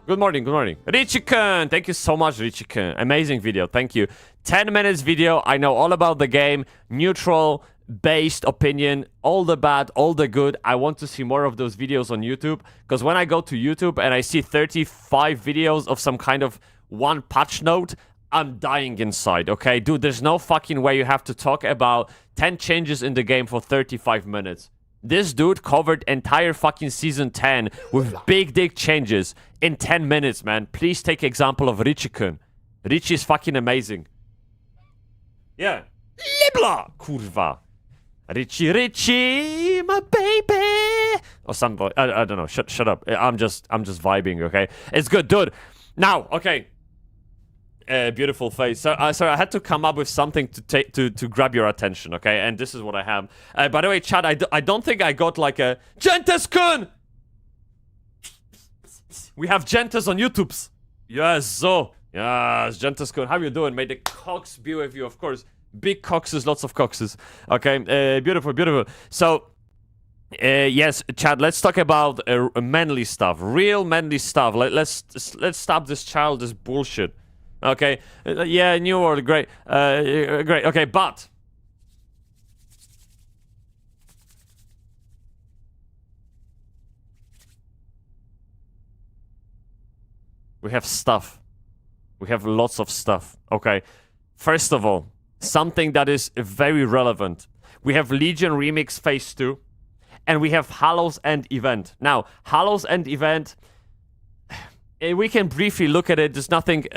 Good morning, good morning. Richie-kun! Thank you so much, Richie-kun. Amazing video, thank you. 10 minutes video, I know all about the game. Neutral, based opinion, all the bad, all the good. I want to see more of those videos on YouTube, because when I go to YouTube and I see 35 videos of some kind of one patch note, I'm dying inside, okay? Dude, there's no fucking way you have to talk about 10 changes in the game for 35 minutes. This dude covered entire fucking Season 10 with big dick changes in 10 minutes, man. Please take example of Richie-kun. Richie is fucking amazing. Yeah. Libla! Kurwa. Richie, my baby! Or something. I don't know. Shut up. I'm just vibing, okay? It's good, dude. Now, okay. Beautiful face. So I had to come up with something to grab your attention, okay? And this is what I have. By the way, Chad, I don't think I got like a Gentes-kun! We have Gentes on YouTube's. Yes, so. Yes, Gentes-kun. How you doing? May the cocks be with you, of course. Big coxes, lots of coxes. Okay, beautiful, beautiful. So, yes, Chad, let's talk about manly stuff. Real manly stuff. Let's stop this childish bullshit. Okay, yeah, New World, great, great, okay, but we have stuff. We have lots of stuff, okay? first of all, something that is very relevant. We have Legion Remix Phase 2, and we have Hallow's End event. Now, Hallow's End event, we can briefly look at it. There's nothing,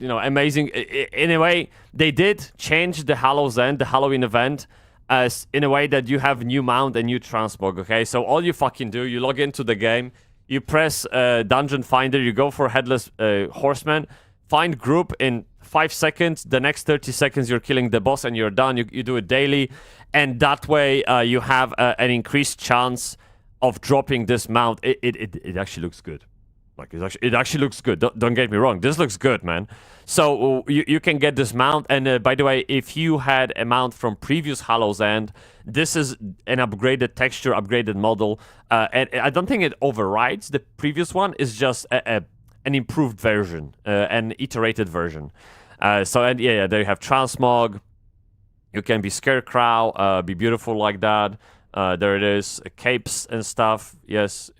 amazing. In a way, they did change the Hallow's End, the Halloween event, as in a way that you have new mount and new transmog, okay? So all you fucking do, you log into the game, you press Dungeon Finder, you go for Headless Horseman, find group in 5 seconds, the next 30 seconds you're killing the boss and you're done. You do it daily, and that way you have an increased chance of dropping this mount. It actually looks good. Like, it actually looks good. Don't get me wrong. This looks good, man. So you can get this mount. And by the way, if you had a mount from previous Hallow's End, this is an upgraded texture, upgraded model. And I don't think it overrides the previous one. It's just an improved version, an iterated version. And yeah, there you have Transmog. You can be Scarecrow, be beautiful like that. There it is. Capes and stuff. Yes.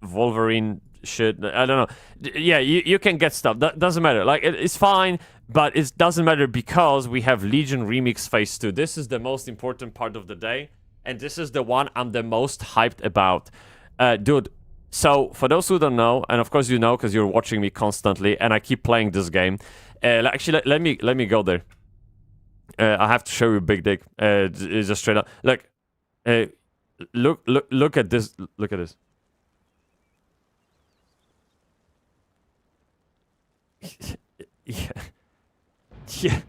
Wolverine shit. I don't know. Yeah, you can get stuff. That doesn't matter. Like, it's fine, but it doesn't matter because we have Legion Remix Phase 2. This is the most important part of the day, and this is the one I'm the most hyped about. Dude, so for those who don't know, and of course you know because you're watching me constantly, and I keep playing this game. Actually, let me go there. I have to show you Big Dick. It's just straight up. Look, look at this. Look at this. Yeah.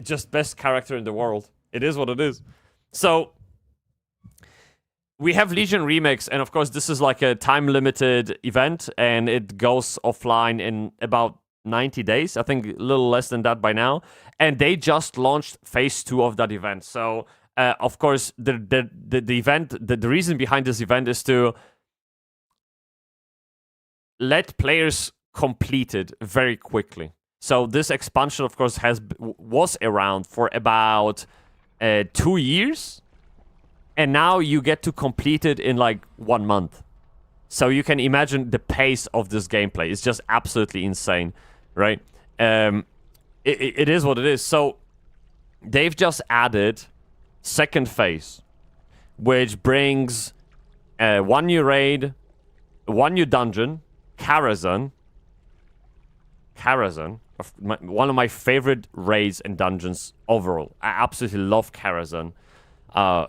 Just best character in the world. It is what it is. So we have Legion Remix, and of course this is like a time-limited event, and it goes offline in about 90 days. I think a little less than that by now. And they just launched Phase 2 of that event. So of course the event, the reason behind this event is to let players complete it very quickly. So this expansion, of course, was around for about 2 years, and now you get to complete it in like 1 month. So you can imagine the pace of this gameplay. It's just absolutely insane, right? It is what it is. So they've just added second phase, which brings 1 new raid, 1 new dungeon, Karazhan, one of my favorite raids and dungeons overall. I absolutely love Karazhan.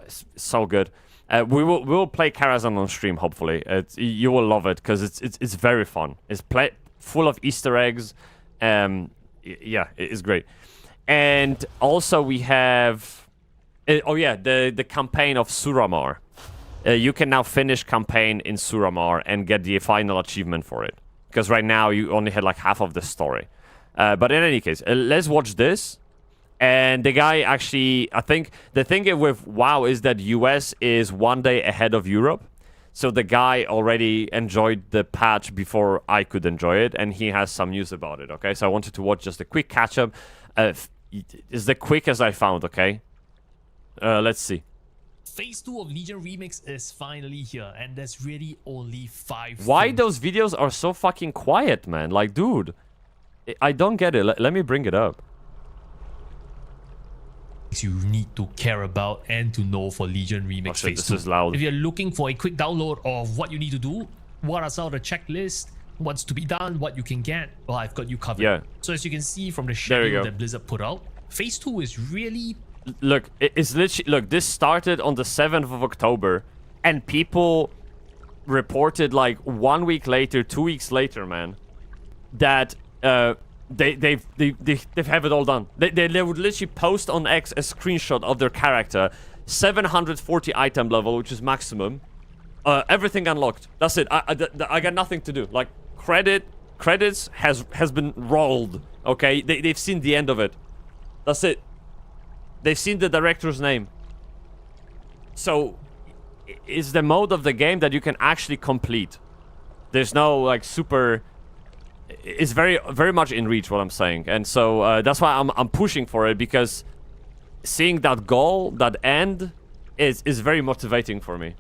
It's so good. We will play Karazhan on stream. Hopefully, you will love it because it's very fun. It's full of Easter eggs. Yeah, it is great. And also we have, the campaign of Suramar. You can now finish campaign in Suramar and get the final achievement for it. Because right now you only had like half of the story. But in any case, let's watch this. And the guy actually, I think the thing with WoW is that US is 1 day ahead of Europe. So the guy already enjoyed the patch before I could enjoy it. And he has some news about it, okay? So I wanted to watch just a quick catch-up. It's the quickest I found, okay? Let's see. Phase 2 of Legion Remix is finally here, and there's really only 5 Why things. those videos are so fucking quiet, man? Like, dude, I don't get it. Let me bring it up. You need to care about and to know for Legion Remix shit, Phase this 2. is loud. If you're looking for a quick download of what you need to do, what are some of the checklists, what's to be done, what you can get, well, I've got you covered. Yeah. So as you can see from the schedule that Blizzard put out, Phase 2 is really... Look, it's literally... Look, this started on the 7th of October, and people reported like 1 week later, 2 weeks later, man, that they have it all done. They would literally post on X a screenshot of their character, 740 item level, which is maximum, everything unlocked. That's it. I got nothing to do. Like, credits has been rolled. Okay, they've seen the end of it. That's it. They've seen the director's name. So it's the mode of the game that you can actually complete. There's no like super. It's very much in reach, what I'm saying, and so that's why I'm pushing for it, because seeing that goal, that end, is very motivating for me.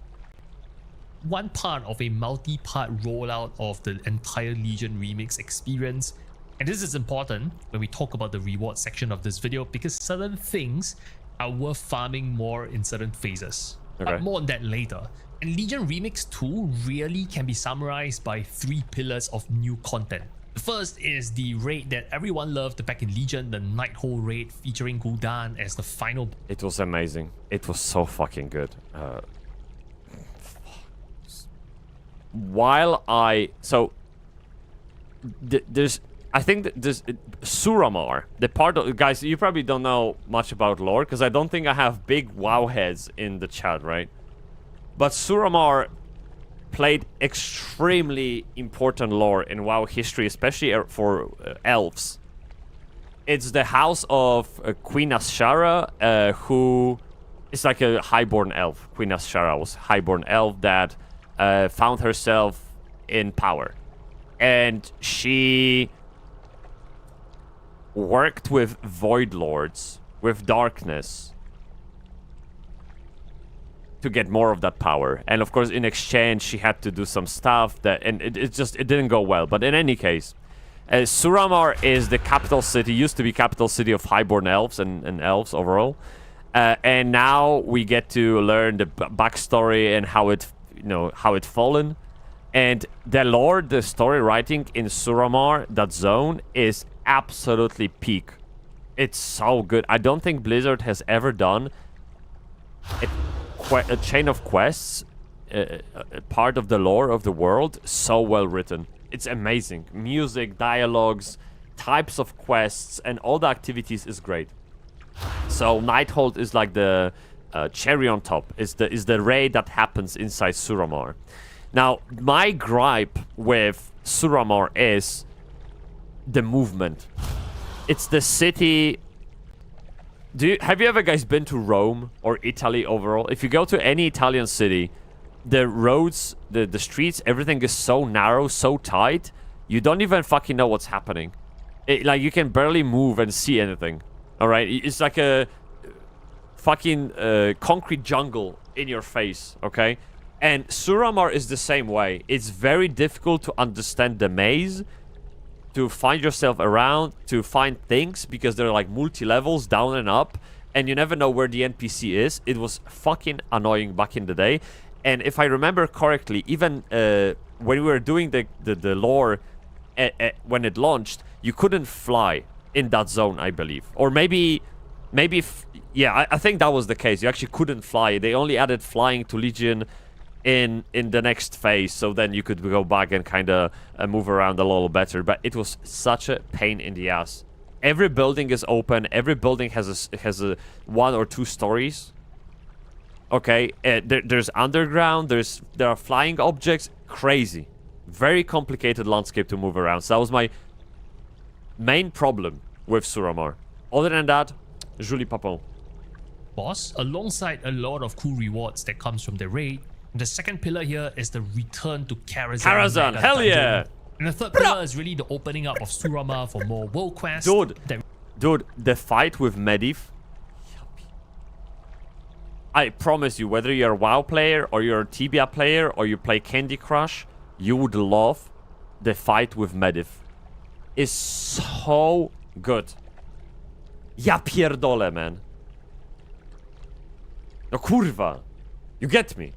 One part of a multi-part rollout of the entire Legion Remix experience And this is important when we talk about the reward section of this video because certain things are worth farming more in certain phases. Okay. But more on that later. And Legion Remix 2 really can be summarized by 3 pillars of new content. The first is the raid that everyone loved back in Legion, the Nighthole raid featuring Gul'dan as the final. It was amazing. It was so fucking good. I think that there's Suramar, the part of guys, you probably don't know much about lore because I don't think I have big WoW heads in the chat, right? But Suramar played extremely important lore in WoW history, especially for elves. It's the house of Queen Azshara, who is like a highborn elf. Queen Azshara was a highborn elf that found herself in power. And she worked with Void Lords, with darkness, to get more of that power. And of course, in exchange, she had to do some stuff that, and it didn't go well. But in any case, Suramar is the capital city, used to be capital city of highborn elves and elves overall. And now we get to learn the backstory and how it fallen. And the lore, the story writing in Suramar, that zone, is absolutely peak. It's so good. I don't think Blizzard has ever done a chain of quests, part of the lore of the world, so well written. It's amazing. Music, dialogues, types of quests, and all the activities is great. So Nighthold is like the cherry on top. Is the raid that happens inside Suramar. Now, my gripe with Suramar is the movement. It's the city. Have you ever guys been to Rome or Italy overall? If you go to any Italian city, the roads, the streets, everything is so narrow, so tight, you don't even fucking know what's happening. Like, you can barely move and see anything. Alright? It's like a fucking concrete jungle in your face, okay? And Suramar is the same way. It's very difficult to understand the maze, to find yourself around, to find things, because they're like multi-levels, down and up, and you never know where the NPC is. It was fucking annoying back in the day. And if I remember correctly, even when we were doing the lore, when it launched, you couldn't fly in that zone, I believe. Or maybe yeah, I think that was the case. You actually couldn't fly. They only added flying to Legion in the next phase, so then you could go back and kind of move around a little better. But it was such a pain in the ass. Every building is open. Every building has a 1 or 2 stories. Okay, there's underground. There are flying objects. Crazy, very complicated landscape to move around. So that was my main problem with Suramar. Other than that, Julie Papon. Boss, alongside a lot of cool rewards that comes from the raid. The second pillar here is the return to Karazhan. Karazhan, hell yeah! And the third pillar is really the opening up of Suramar for more world quests. Dude, the fight with Medivh. I promise you, whether you're a WoW player or you're a Tibia player or you play Candy Crush, you would love the fight with Medivh. It's so good. Ja pierdolę, man. No kurwa. You get me?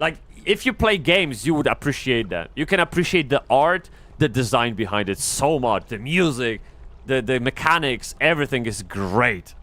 Like, if you play games, you would appreciate that. You can appreciate the art, the design behind it so much. The music, the mechanics, everything is great.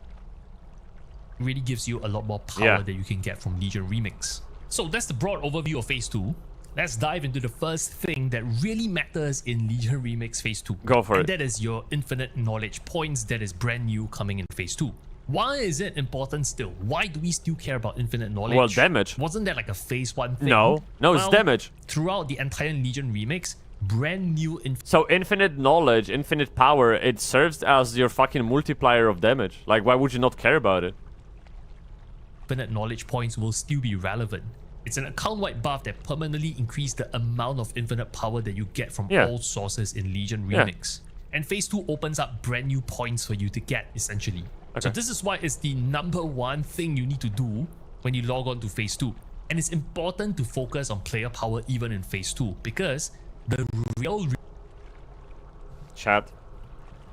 Really gives you a lot more power that you can get from Legion Remix. So that's the broad overview of Phase 2. Let's dive into the first thing that really matters in Legion Remix Phase 2. Go for it. And that is your infinite knowledge points that is brand new coming in Phase 2. Why is it important still? Why do we still care about infinite knowledge? Well, damage. Wasn't that like a Phase 1 thing? No, it's damage. Throughout the entire Legion Remix, brand new So infinite knowledge, infinite power, it serves as your fucking multiplier of damage. Like, why would you not care about it? infinite knowledge points will still be relevant. It's an account-wide buff that permanently increases the amount of infinite power that you get from all sources in Legion Remix. And Phase 2 opens up brand new points for you to get, essentially. So this is why it's the #1 thing you need to do when you log on to Phase 2. And it's important to focus on player power even in Phase 2, because the real Chat.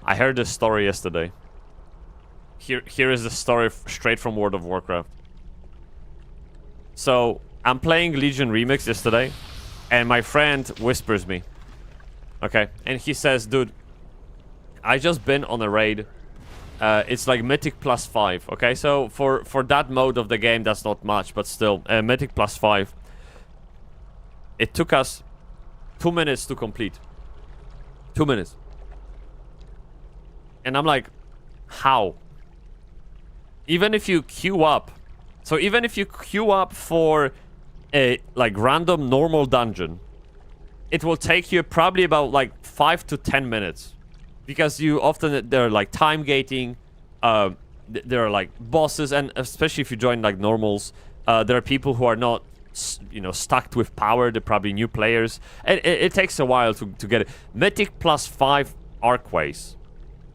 I heard this story yesterday. Here is the story straight from World of Warcraft. So, I'm playing Legion Remix yesterday, and my friend whispers me. Okay, and he says, dude, I just been on a raid. It's like Mythic +5, okay? So, for that mode of the game, that's not much, but still, Mythic +5. It took us 2 minutes to complete. 2 minutes. And I'm like, how? Even if you queue up, so even if you queue up for a like random normal dungeon, it will take you probably about like 5 to 10 minutes, because you often they're like time gating. There are like bosses, and especially if you join like normals, there are people who are not, you know, stuck with power. They're probably new players, and it takes a while to get it. Mythic +5 Archways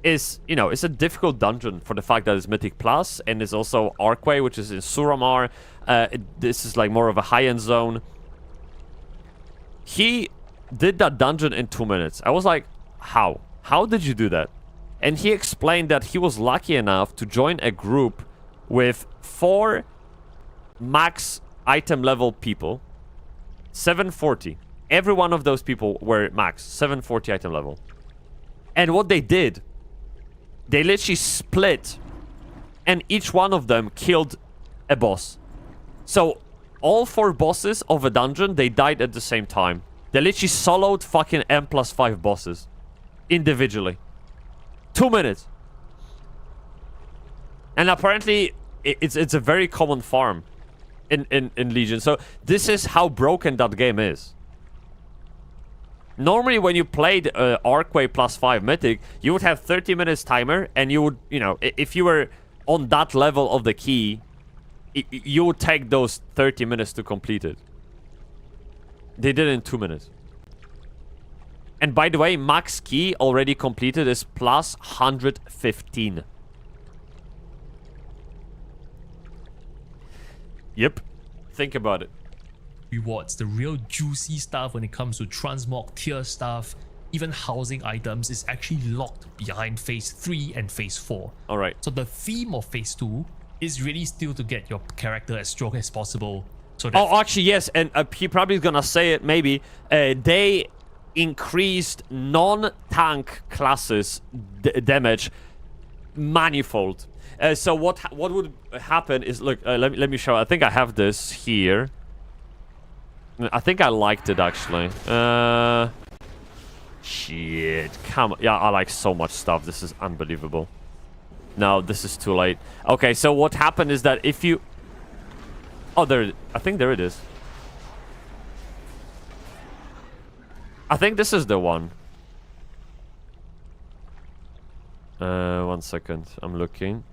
is, you know, it's a difficult dungeon for the fact that it's Mythic Plus, and it's also Archway, which is in Suramar. This is like more of a high-end zone. He did that dungeon in 2 minutes. I was like, how? How did you do that? And he explained that he was lucky enough to join a group with 4 max item level people. 740. Every one of those people were max 740 item level. And what they did, they literally split, and each one of them killed a boss. So all 4 bosses of a dungeon, they died at the same time. They literally soloed fucking M+5 bosses individually. 2 minutes. And apparently it's a very common farm in Legion. So this is how broken that game is. Normally, when you played Archway +5 Mythic, you would have 30 minutes timer, and you would, you know, if you were on that level of the key, you would take those 30 minutes to complete it. They did it in 2 minutes. And by the way, max key already completed is +115. Yep. Think about it. Rewards, the real juicy stuff when it comes to transmog tier stuff, even housing items, is actually locked behind phase 3 and phase 4. Alright. So the theme of phase 2 is really still to get your character as strong as possible. So that actually, yes, and he probably is gonna say it maybe. They increased non-tank classes damage manifold. So what would happen is, look, let me show. I think I have this here. I think I liked it, actually. Shit. Come on. Yeah, I like so much stuff. This is unbelievable. No, this is too late. Okay, so what happened is that if you... Oh, there... I think there it is. I think this is the one. 1 second. I'm looking.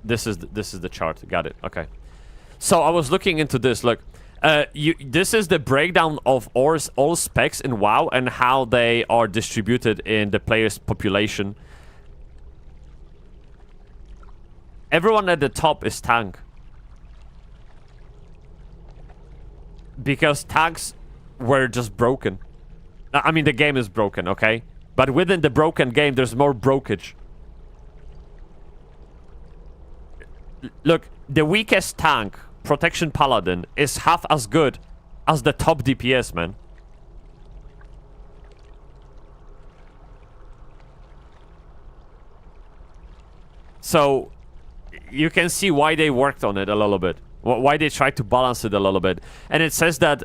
This is the chart. Got it. Okay. So I was looking into this. Look. This is the breakdown of all specs in WoW and how they are distributed in the player's population. Everyone at the top is tank. Because tanks were just broken. I mean, the game is broken, okay? But within the broken game, there's more brokerage. Look, the weakest tank, Protection Paladin, is half as good as the top DPS, man. So, you can see why they worked on it a little bit. Why they tried to balance it a little bit. And it says that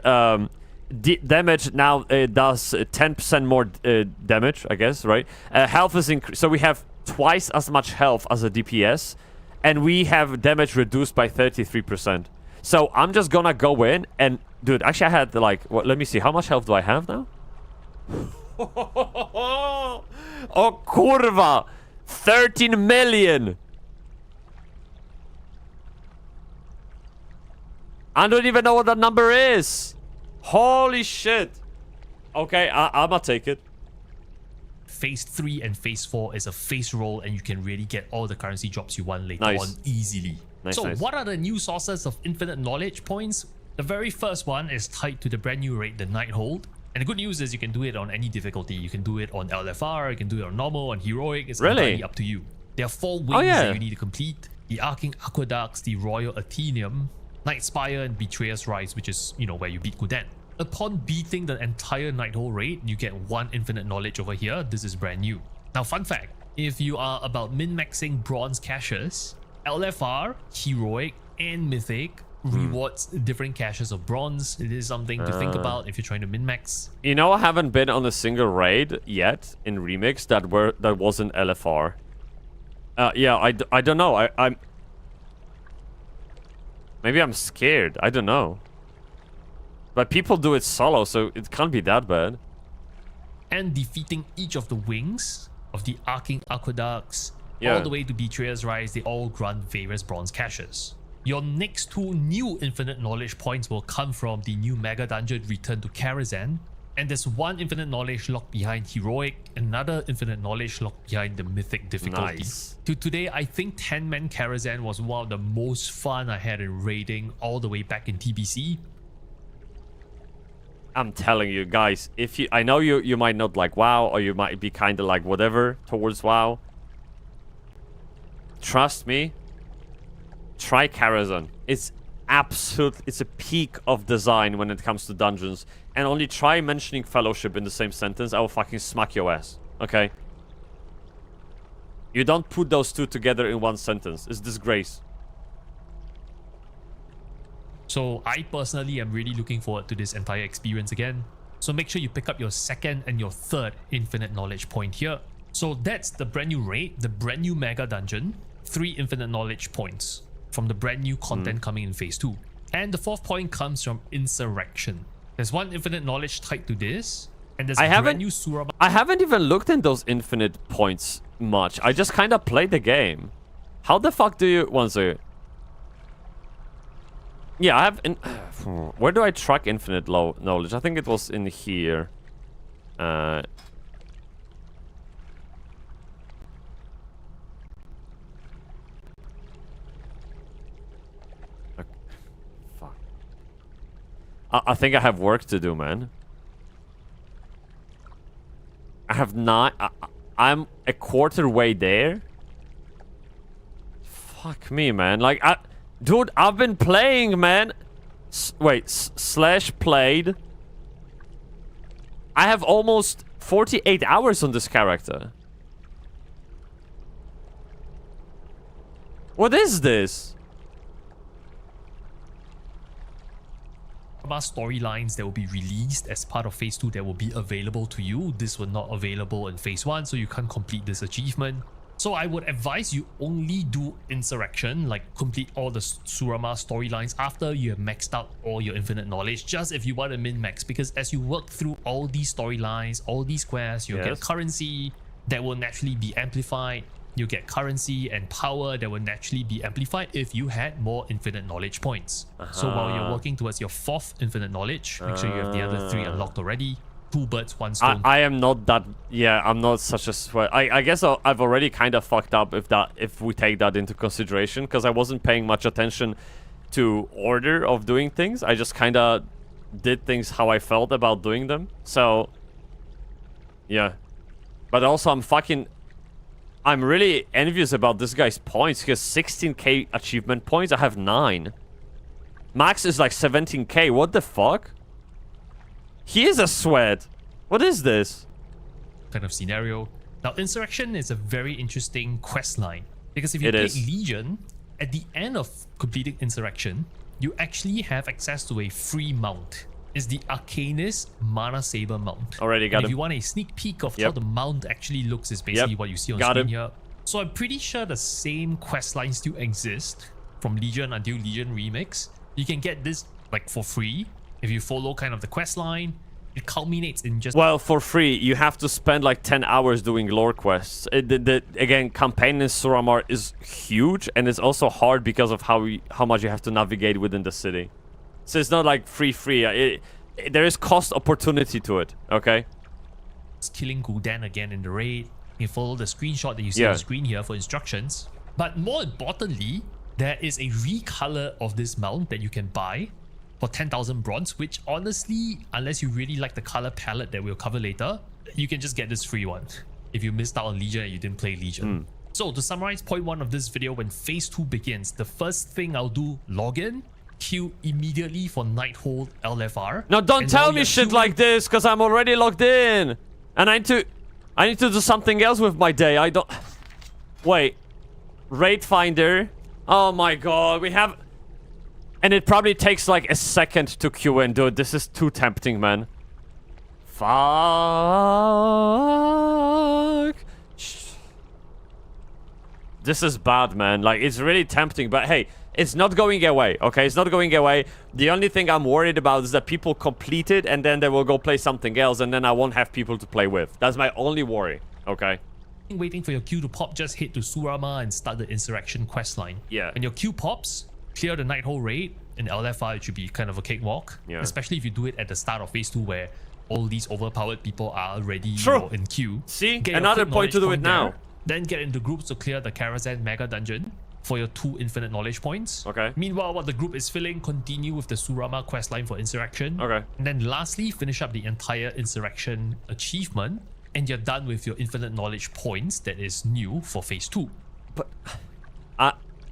damage now does 10% more damage, I guess, right? Health is increased. So we have twice as much health as a DPS. And we have damage reduced by 33%. So I'm just gonna go in and... Dude, actually I had like... What, let me see. How much health do I have now? Oh, kurva! 13 million! I don't even know what that number is. Holy shit. Okay, I'ma take it. Phase 3 and Phase 4 is a phase roll, and you can really get all the currency drops you want later Nice. on easily. Nice, So nice. what are the new sources of infinite knowledge points? The very first one is tied to the brand new raid, the Nighthold. And the good news is you can do it on any difficulty. You can do it on LFR, you can do it on normal, on heroic. It's Really? entirely up to you. There are 4 wings that you need to complete. The Arcing Aqueducts, the Royal Athenium, Night Spire, and Betrayer's Rise, which is, you know, where you beat Gul'dan. Upon beating the entire Nighthole raid, you get 1 infinite knowledge over here. This is brand new. Now, fun fact, if you are about min-maxing bronze caches, LFR, heroic, and mythic rewards different caches of bronze. It is something to think about if you're trying to min-max. You know, I haven't been on a single raid yet in Remix that wasn't LFR. Yeah, I don't know. I'm maybe I'm scared. I don't know. But people do it solo, so it can't be that bad. And defeating each of the wings of the Arcing Aqueducts Yeah. all the way to Betrayer's Rise, they all grant various bronze caches. Your next 2 new infinite knowledge points will come from the new mega dungeon Return to Karazhan, and there's 1 infinite knowledge locked behind heroic, another infinite knowledge locked behind the mythic difficulty. Nice. To today, I think 10-man Karazhan was one of the most fun I had in raiding all the way back in TBC. I'm telling you guys, if I know you might not like WoW, or you might be kind of like whatever towards WoW. Trust me, try Karazhan. It's a peak of design when it comes to dungeons. And only try mentioning Fellowship in the same sentence, I will fucking smack your ass. Okay? You don't put those 2 together in one sentence. It's disgrace. So I personally am really looking forward to this entire experience again. So make sure you pick up your 2nd and your 3rd infinite knowledge point here. So that's the brand new raid, the brand new mega dungeon, 3 infinite knowledge points from the brand new content coming in phase 2. And the 4th point comes from Insurrection. There's 1 infinite knowledge tied to this, and there's brand new Surama. I haven't even looked in those infinite points much. I just kind of played the game. How the fuck do you... One second. Yeah, I have... Where do I track infinite knowledge? I think it was in here. Fuck. I think I have work to do, man. I have not... I'm a quarter way there. Fuck me, man. Like, dude, I've been playing, man. Slash played. I have almost 48 hours on this character. What is this? Storylines that will be released as part of phase 2 that will be available to you. This were not available in phase 1, so you can't complete this achievement. So I would advise you only do Insurrection, like complete all the Surama storylines after you have maxed out all your infinite knowledge, just if you want to min-max, because as you work through all these storylines, all these quests, you'll get currency that will naturally be amplified. You get currency and power that will naturally be amplified if you had more infinite knowledge points. So while you're working towards your 4th infinite knowledge, make sure you have the other 3 unlocked already. 2 birds, 1 stone. I am not that... Yeah, I'm not such a sweat. I guess I've already kind of fucked up if we take that into consideration, because I wasn't paying much attention to order of doing things. I just kind of did things how I felt about doing them. So, yeah. But also, I'm really envious about this guy's points. He has 16k achievement points. I have 9. Max is like 17k. What the fuck? He is a sweat. What is this? Kind of scenario. Now, Insurrection is a very interesting quest line, because if you play Legion, at the end of completing Insurrection, you actually have access to a free mount. It's the Arcanist Mana Saber mount. Already got and him. if you want a sneak peek of how the mount actually looks, is basically what you see on screen here. So I'm pretty sure the same quest lines still exist from Legion until Legion Remix. You can get this like for free if you follow kind of the quest line. It culminates in just... Well, for free, you have to spend like 10 hours doing lore quests. Again, campaign in Suramar is huge, and it's also hard because of how much you have to navigate within the city. So it's not like free. There is cost opportunity to it, okay? It's killing Gul'dan again in the raid. You follow the screenshot that you see on the screen here for instructions. But more importantly, there is a recolor of this mount that you can buy. for 10,000 bronze, which honestly, unless you really like the color palette that we'll cover later, you can just get this free one if you missed out on Legion and you didn't play Legion. So to summarize point 1 of this video, when phase 2 begins, the first thing I'll do, log in, queue immediately for Nighthold LFR. No, don't tell me shit like this, because I'm already logged in. And I need to do something else with my day. I don't... Wait. Raid Finder. Oh my god, we have... And it probably takes like a second to queue in, dude. This is too tempting, man. Fuck. This is bad, man. Like, it's really tempting, but hey, it's not going away, okay? It's not going away. The only thing I'm worried about is that people complete it and then they will go play something else and then I won't have people to play with. That's my only worry, okay? Waiting for your queue to pop, just head to Surama and start the Insurrection questline. Yeah. When your queue pops, clear the Nighthold raid. In LFR, it should be kind of a cakewalk. Yeah. Especially if you do it at the start of phase 2 where all these overpowered people are already in queue. See? Get your Another quick point to do knowledge it point now. there, then get into groups to clear the Karazhan Mega Dungeon for your 2 infinite knowledge points. Okay. Meanwhile, while the group is filling, continue with the Surama questline for Insurrection. Okay. And then lastly, finish up the entire Insurrection achievement and you're done with your infinite knowledge points that is new for phase 2. But...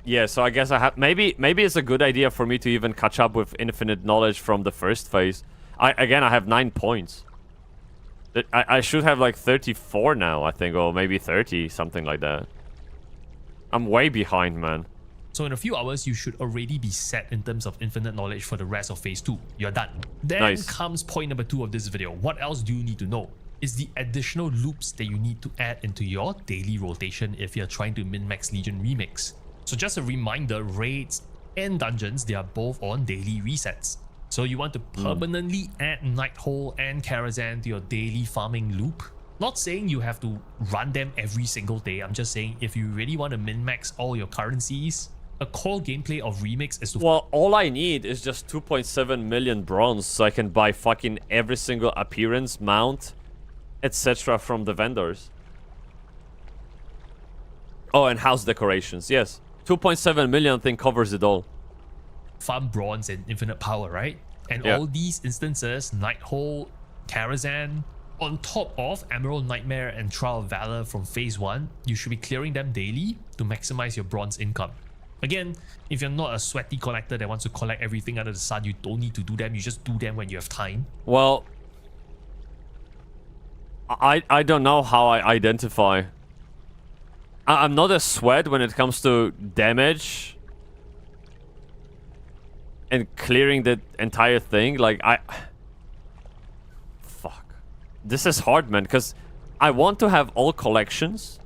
yeah, so I guess I have... Maybe it's a good idea for me to even catch up with infinite knowledge from the first phase. I have 9 points. I should have like 34 now, I think, or maybe 30, something like that. I'm way behind, man. So in a few hours, you should already be set in terms of infinite knowledge for the rest of phase 2. You're done. Then Nice. comes point number 2 of this video. What else do you need to know? Is the additional loops that you need to add into your daily rotation if you're trying to min-max Legion Remix. So just a reminder, raids and dungeons, they are both on daily resets. So you want to permanently add Nighthold and Karazhan to your daily farming loop. Not saying you have to run them every single day. I'm just saying if you really want to min-max all your currencies, a core gameplay of Remix is to... Well, all I need is just 2.7 million bronze so I can buy fucking every single appearance, mount, etc. from the vendors. Oh, and house decorations, yes. 2.7 million thing covers it all. farm bronze and infinite power, right? And all these instances, Nighthold, Karazhan, on top of Emerald Nightmare and Trial of Valor from phase 1, you should be clearing them daily to maximize your bronze income. Again, if you're not a sweaty collector that wants to collect everything under the sun, you don't need to do them. You just do them when you have time. Well, I don't know how I identify. I'm not a sweat when it comes to damage and clearing the entire thing. Like, fuck. This is hard, man, because I want to have all collections,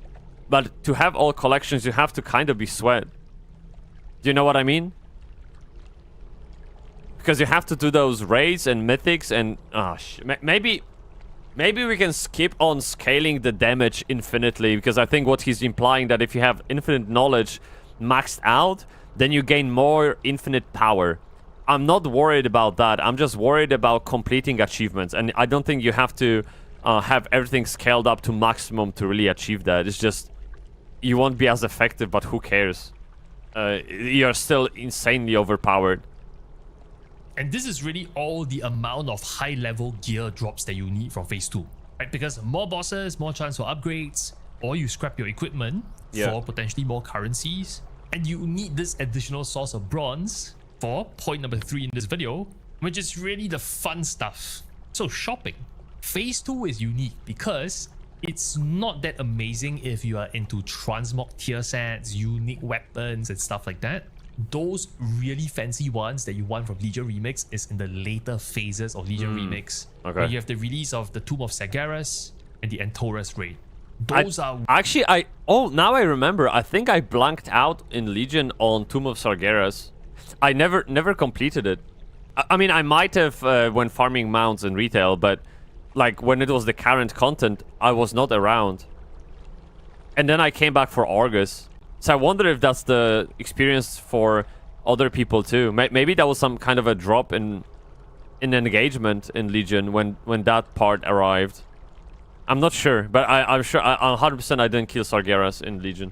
but to have all collections, you have to kind of be sweat. Do you know what I mean? Because you have to do those raids and mythics and... Oh, shit. Maybe we can skip on scaling the damage infinitely, because I think what he's implying that if you have infinite knowledge maxed out, then you gain more infinite power. I'm not worried about that. I'm just worried about completing achievements, and I don't think you have to have everything scaled up to maximum to really achieve that. It's just you won't be as effective, but who cares? You're still insanely overpowered. And this is really all the amount of high-level gear drops that you need from phase 2, right? Because more bosses, more chance for upgrades, or you scrap your equipment for potentially more currencies, and you need this additional source of bronze for point number 3 in this video, which is really the fun stuff. So shopping. Phase 2 is unique because it's not that amazing if you are into transmog tier sets, unique weapons and stuff like that. Those really fancy ones that you want from Legion Remix is in the later phases of Legion Remix. Okay. Where you have the release of the Tomb of Sargeras and the Antorus raid. Those are... Actually, oh, now I remember. I think I blanked out in Legion on Tomb of Sargeras. I never completed it. I mean, I might have when farming mounts in retail, but like when it was the current content, I was not around. And then I came back for Argus. So I wonder if that's the experience for other people too. Maybe that was some kind of a drop in engagement in Legion when that part arrived. I'm not sure, but I'm sure 100% I didn't kill Sargeras in Legion.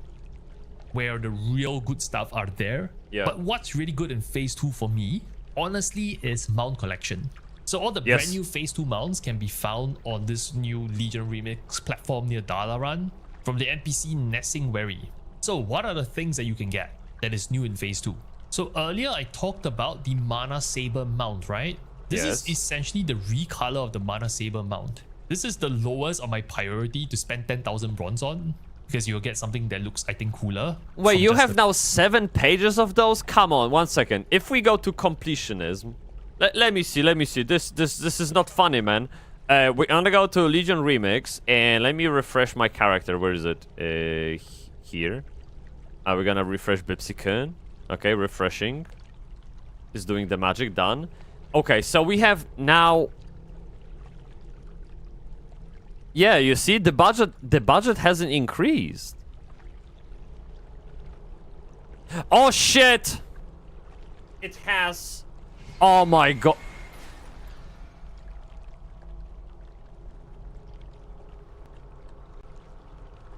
Where the real good stuff are there. Yeah. But what's really good in phase 2 for me, honestly is mount collection. So all the brand new Phase 2 mounts can be found on this new Legion Remix platform near Dalaran from the NPC Nessing Wary. So what are the things that you can get that is new in Phase 2? So earlier I talked about the Mana Saber mount, right? This is essentially the recolor of the Mana Saber mount. This is the lowest on my priority to spend 10,000 bronze on, because you'll get something that looks, I think, cooler. Wait, you have now 7 pages of those? Come on, 1 second. If we go to completionism, let me see. This is not funny, man. We're gonna go to Legion Remix, and let me refresh my character. Where is it? Here. We're gonna refresh Bybsie. Okay, refreshing. Is doing the magic, done. Okay, so we have now... Yeah, you see, the budget hasn't increased. Oh shit! It has. Oh my god.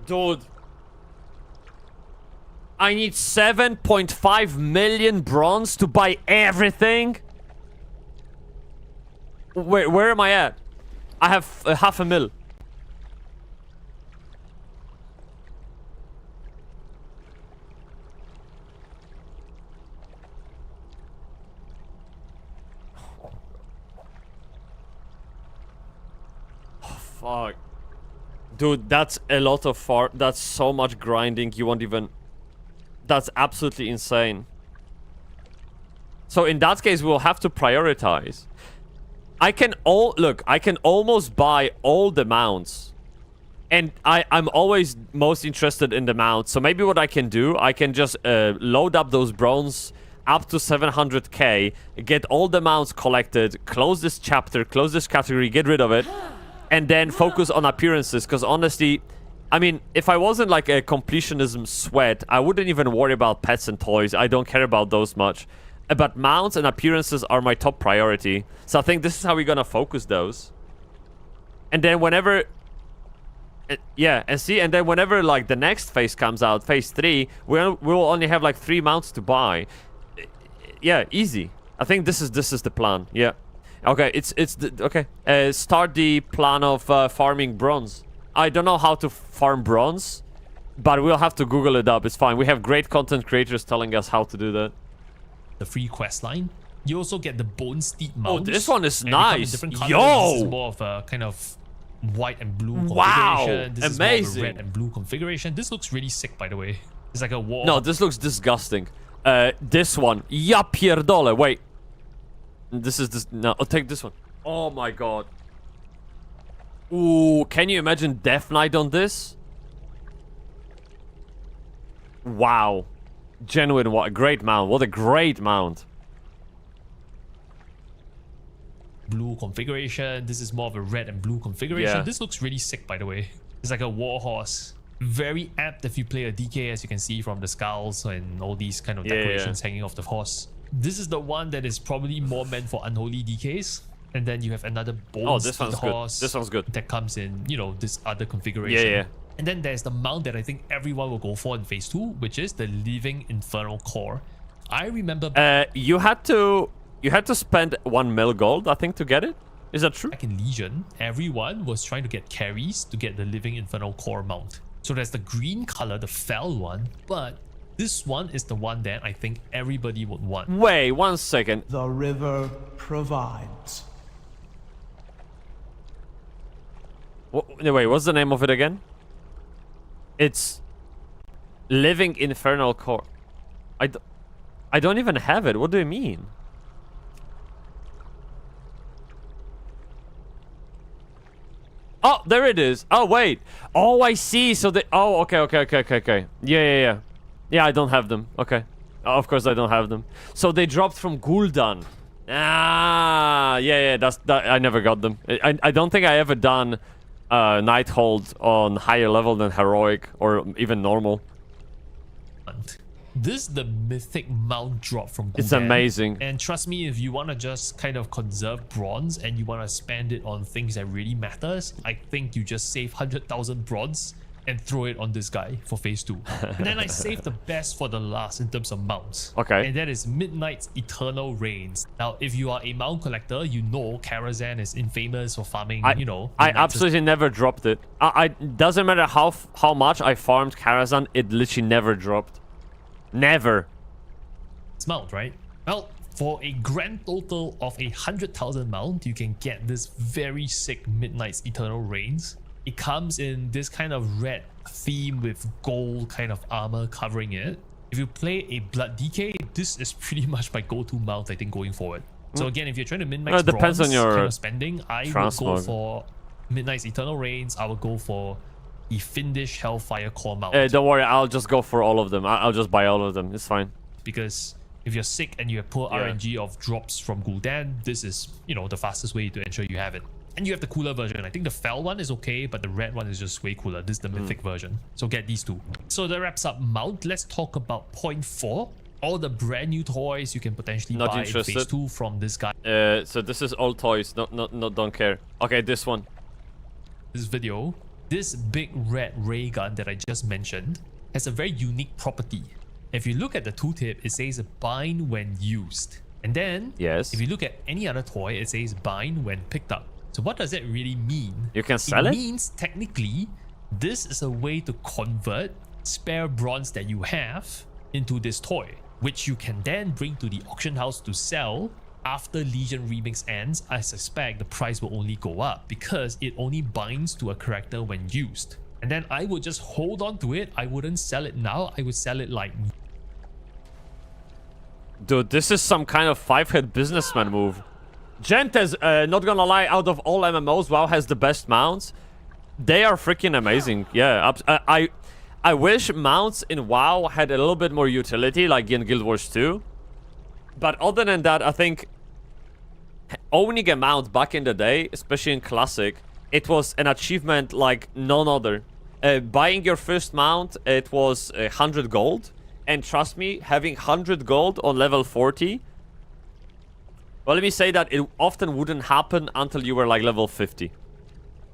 Dude. I need 7.5 million bronze to buy everything? Where am I at? I have 500,000. Fuck. Dude, that's a lot of that's so much grinding, you won't even... That's absolutely insane. So in that case, we'll have to prioritize. I can almost buy all the mounts. And I'm always most interested in the mounts. So maybe what I can do, I can just load up those bronze up to 700k, get all the mounts collected, close this chapter, close this category, get rid of it, and then focus on appearances. Because honestly, I mean, if I wasn't like a completionism sweat, I wouldn't even worry about pets and toys. I don't care about those much. But mounts and appearances are my top priority. So I think this is how we're gonna focus those. And then whenever... yeah, and see, and then whenever like the next phase comes out, phase 3, we'll only have like 3 mounts to buy. Yeah, easy. I think this is the plan. Yeah. Okay, okay. Start the plan of farming bronze. I don't know how to farm bronze, but we'll have to Google it up. It's fine. We have great content creators telling us how to do that. The free quest line. You also get the Bone Steed mount. Oh, this one is nice. Yo! This is more of a kind of white and blue configuration. Wow, this amazing. Is more of a red and blue configuration. This looks really sick, by the way. It's like a war. No, this looks disgusting. This one. Ja pierdolę. Wait. This is this. No, I'll take this one. Oh my god. Ooh, can you imagine Death Knight on this? Wow. Genuine, what a great mount. What a great mount. Blue configuration. This is more of a red and blue configuration. Yeah. This looks really sick, by the way. It's like a war horse. Very apt if you play a DK, as you can see from the skulls and all these kind of decorations hanging off the horse. This is the one that is probably more meant for unholy DKs. And then you have another Bone Steed horse. This one's good. That comes in, you know, this other configuration. Yeah. And then there's the mount that I think everyone will go for in phase 2, which is the Living Infernal Core. I remember you had to spend 1 mil gold, I think, to get it. Is that true? Back in Legion, everyone was trying to get carries to get the Living Infernal Core mount. So there's the green color, the fell one, but this one is the one that I think everybody would want. Wait, 1 second. The river provides. Wait, what's the name of it again? It's Living Infernal Core. I don't even have it. What do you mean? Oh, there it is. Oh, wait. Oh, I see. So they... Oh, okay. Yeah. Yeah, I don't have them. Okay. Of course I don't have them. So they dropped from Gul'dan. Ah, yeah. That I never got them. I don't think I ever done Nighthold on higher level than Heroic or even normal. This is the mythic mount drop from Gul'dan. It's amazing. And trust me, if you want to just kind of conserve bronze and you want to spend it on things that really matters, I think you just save 100,000 bronze and throw it on this guy for phase 2. And then I saved the best for the last in terms of mounts. Okay. And that is Midnight's Eternal Reigns. Now, if you are a mount collector, you know Karazhan is infamous for farming, I Midnight's absolutely never dropped it. I doesn't matter how much I farmed Karazhan, it literally never dropped. Never. mount, right? Well, for a grand total of 100,000 mount, you can get this very sick Midnight's Eternal Reigns. It comes in this kind of red theme with gold kind of armor covering it. If you play a Blood DK, this is pretty much my go-to mount, I think, going forward. So again, if you're trying to min-max depends bronze on your kind of spending, I would go for Midnight's Eternal Reigns. I would go for the Findish Hellfire Core mount. Don't worry, I'll just go for all of them. I'll just buy all of them. It's fine. Because if you're sick and you have poor RNG of drops from Gul'dan, this is, the fastest way to ensure you have it. And you have the cooler version. I think the Fel one is okay, but the red one is just way cooler. This is the mythic version. So get these two. So that wraps up mount. Let's talk about point 4. All the brand new toys you can potentially buy in phase 2 from this guy. So this is all toys. Not don't care. Okay, this one. This video, this big red ray gun that I just mentioned has a very unique property. If you look at the tooltip, it says bind when used. And then, if you look at any other toy, it says bind when picked up. So what does that really mean? You can sell it? It means technically, this is a way to convert spare bronze that you have into this toy, which you can then bring to the auction house to sell. After Legion Remix ends, I suspect the price will only go up because it only binds to a character when used. And then I would just hold on to it. I wouldn't sell it now. I would sell it like... Dude, this is some kind of 5-head businessman move. Gentes, not gonna lie, out of all MMOs, WoW has the best mounts. They are freaking amazing. Yeah, I wish mounts in WoW had a little bit more utility, like in Guild Wars 2. But other than that, I think owning a mount back in the day, especially in Classic, it was an achievement like none other. Buying your first mount, it was 100 gold. And trust me, having 100 gold on level 40... Well, let me say that it often wouldn't happen until you were like level 50.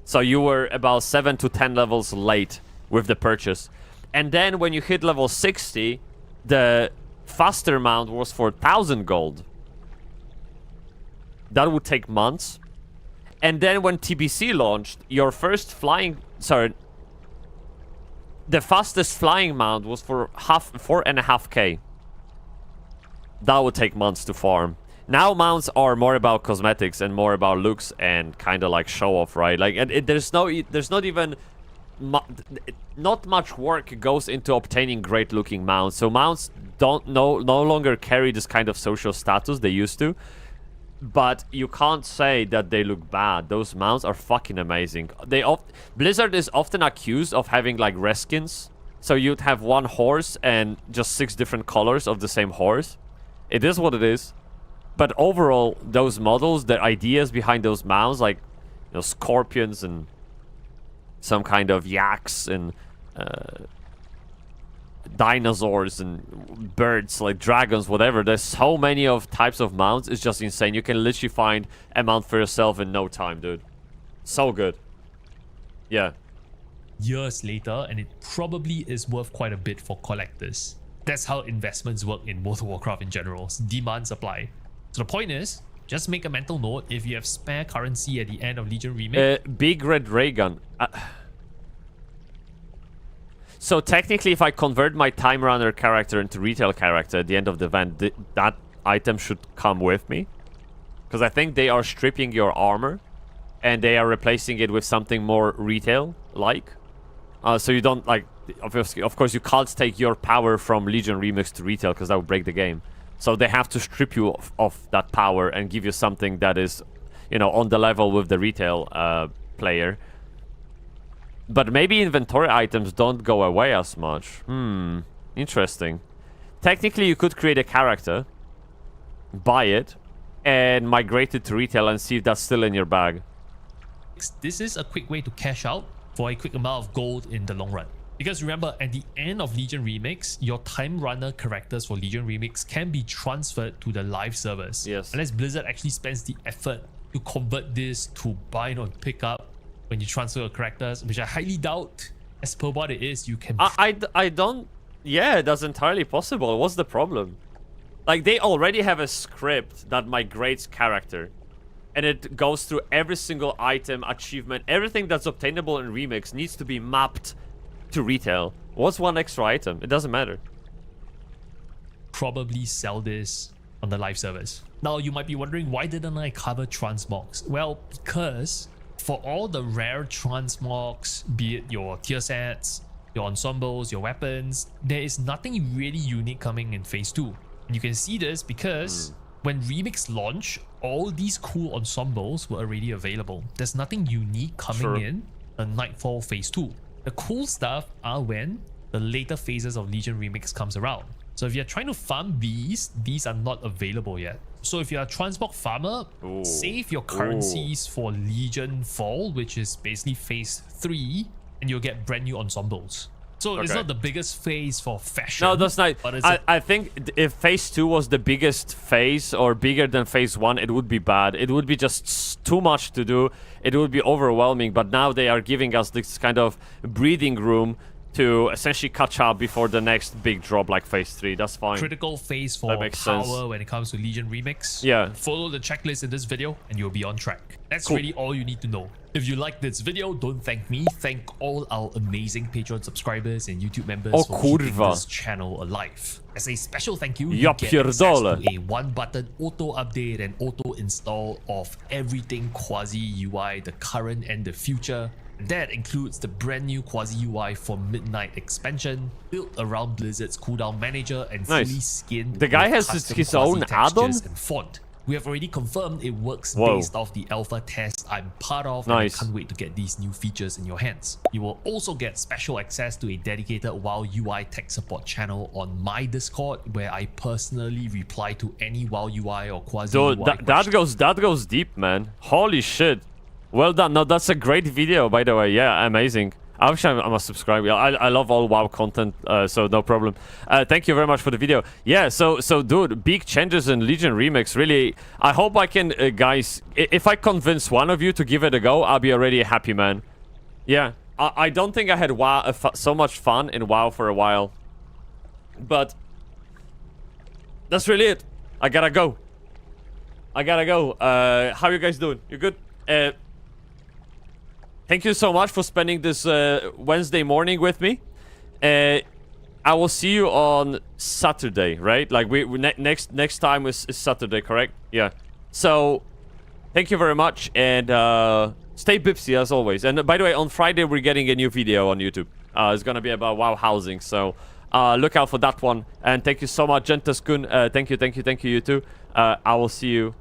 So you were about 7 to 10 levels late with the purchase. And then when you hit level 60, the faster mount was for 1,000 gold. That would take months. And then when TBC launched, your first flying... Sorry. The fastest flying mount was for 4.5k. That would take months to farm. Now mounts are more about cosmetics and more about looks and kind of like show off, right? Like, and there's not even not much work goes into obtaining great looking mounts. So mounts no longer carry this kind of social status they used to. But you can't say that they look bad. Those mounts are fucking amazing. Blizzard is often accused of having like reskins. So you'd have one horse and just 6 different colors of the same horse. It is what it is. But overall, those models, the ideas behind those mounts, like scorpions and some kind of yaks and dinosaurs and birds, like dragons, whatever. There's so many of types of mounts. It's just insane. You can literally find a mount for yourself in no time, dude. So good. Yeah. Years later, and it probably is worth quite a bit for collectors. That's how investments work in World of Warcraft in general. Demand, supply. So the point is, just make a mental note if you have spare currency at the end of Legion Remake. Big red ray gun. So technically, if I convert my Time Runner character into retail character at the end of the event, that item should come with me. Because I think they are stripping your armor and they are replacing it with something more retail-like. So you don't, like, obviously, of course, you can't take your power from Legion Remix to retail because that would break the game. So they have to strip you of that power and give you something that is, on the level with the retail player. But maybe inventory items don't go away as much. Interesting. Technically, you could create a character, buy it, and migrate it to retail and see if that's still in your bag. This is a quick way to cash out for a quick amount of gold in the long run. Because remember, at the end of Legion Remix, your Time Runner characters for Legion Remix can be transferred to the live servers. Yes. Unless Blizzard actually spends the effort to convert this to bind or pick up when you transfer your characters, which I highly doubt. As per what it is, you can... I don't... Yeah, that's entirely possible. What's the problem? Like, they already have a script that migrates character. And it goes through every single item, achievement, everything that's obtainable in Remix needs to be mapped to retail. What's one extra item? It doesn't matter. Probably sell this on the live servers. Now, you might be wondering, why didn't I cover transmogs? Well, because for all the rare transmogs, be it your tier sets, your ensembles, your weapons, there is nothing really unique coming in Phase 2. And you can see this because when Remix launched, all these cool ensembles were already available. There's nothing unique coming in a Nightfall Phase 2. The cool stuff are when the later phases of Legion Remix comes around. So if you're trying to farm these are not available yet. So if you're a transmog farmer, save your currencies for Legion Fall, which is basically Phase 3, and you'll get brand new ensembles. So it's not the biggest phase for fashion. No, that's not. I think if Phase 2 was the biggest phase or bigger than Phase 1, it would be bad. It would be just too much to do. It would be overwhelming. But now they are giving us this kind of breathing room to essentially catch up before the next big drop like Phase 3. That's fine. Critical phase for power when it comes to Legion Remix. Yeah. Follow the checklist in this video and you'll be on track. That's really all you need to know. If you like this video, don't thank me. Thank all our amazing Patreon subscribers and YouTube members for keeping this channel alive. As a special thank you, you get access to a one-button auto-update and auto-install of everything Quasi UI, the current and the future. That includes the brand new Quasi UI for Midnight expansion, built around Blizzard's cooldown manager and fully skinned. The guy has his own add-on and font. We have already confirmed it works based off the alpha test I'm part of, and I can't wait to get these new features in your hands. You will also get special access to a dedicated WoW UI tech support channel on my Discord, where I personally reply to any WoW UI or Quasi UI questions. that goes deep, man. Holy shit. Well done. No, that's a great video, by the way. Yeah, amazing. Actually, I must subscribe. I love all WoW content, so no problem. Thank you very much for the video. Yeah, so dude, big changes in Legion Remix. Really, I hope I can, guys, if I convince one of you to give it a go, I'll be already happy, man. Yeah, I don't think I had so much fun in WoW for a while. But that's really it. I gotta go. How you guys doing? You good? Thank you so much for spending this Wednesday morning with me. I will see you on Saturday, right? Like next time is Saturday, correct? Yeah. So thank you very much, and stay Bybsie as always. And by the way, on Friday we're getting a new video on YouTube. It's gonna be about WoW housing, so look out for that one. And thank you so much, Gentas Kun. Thank you, you too. I will see you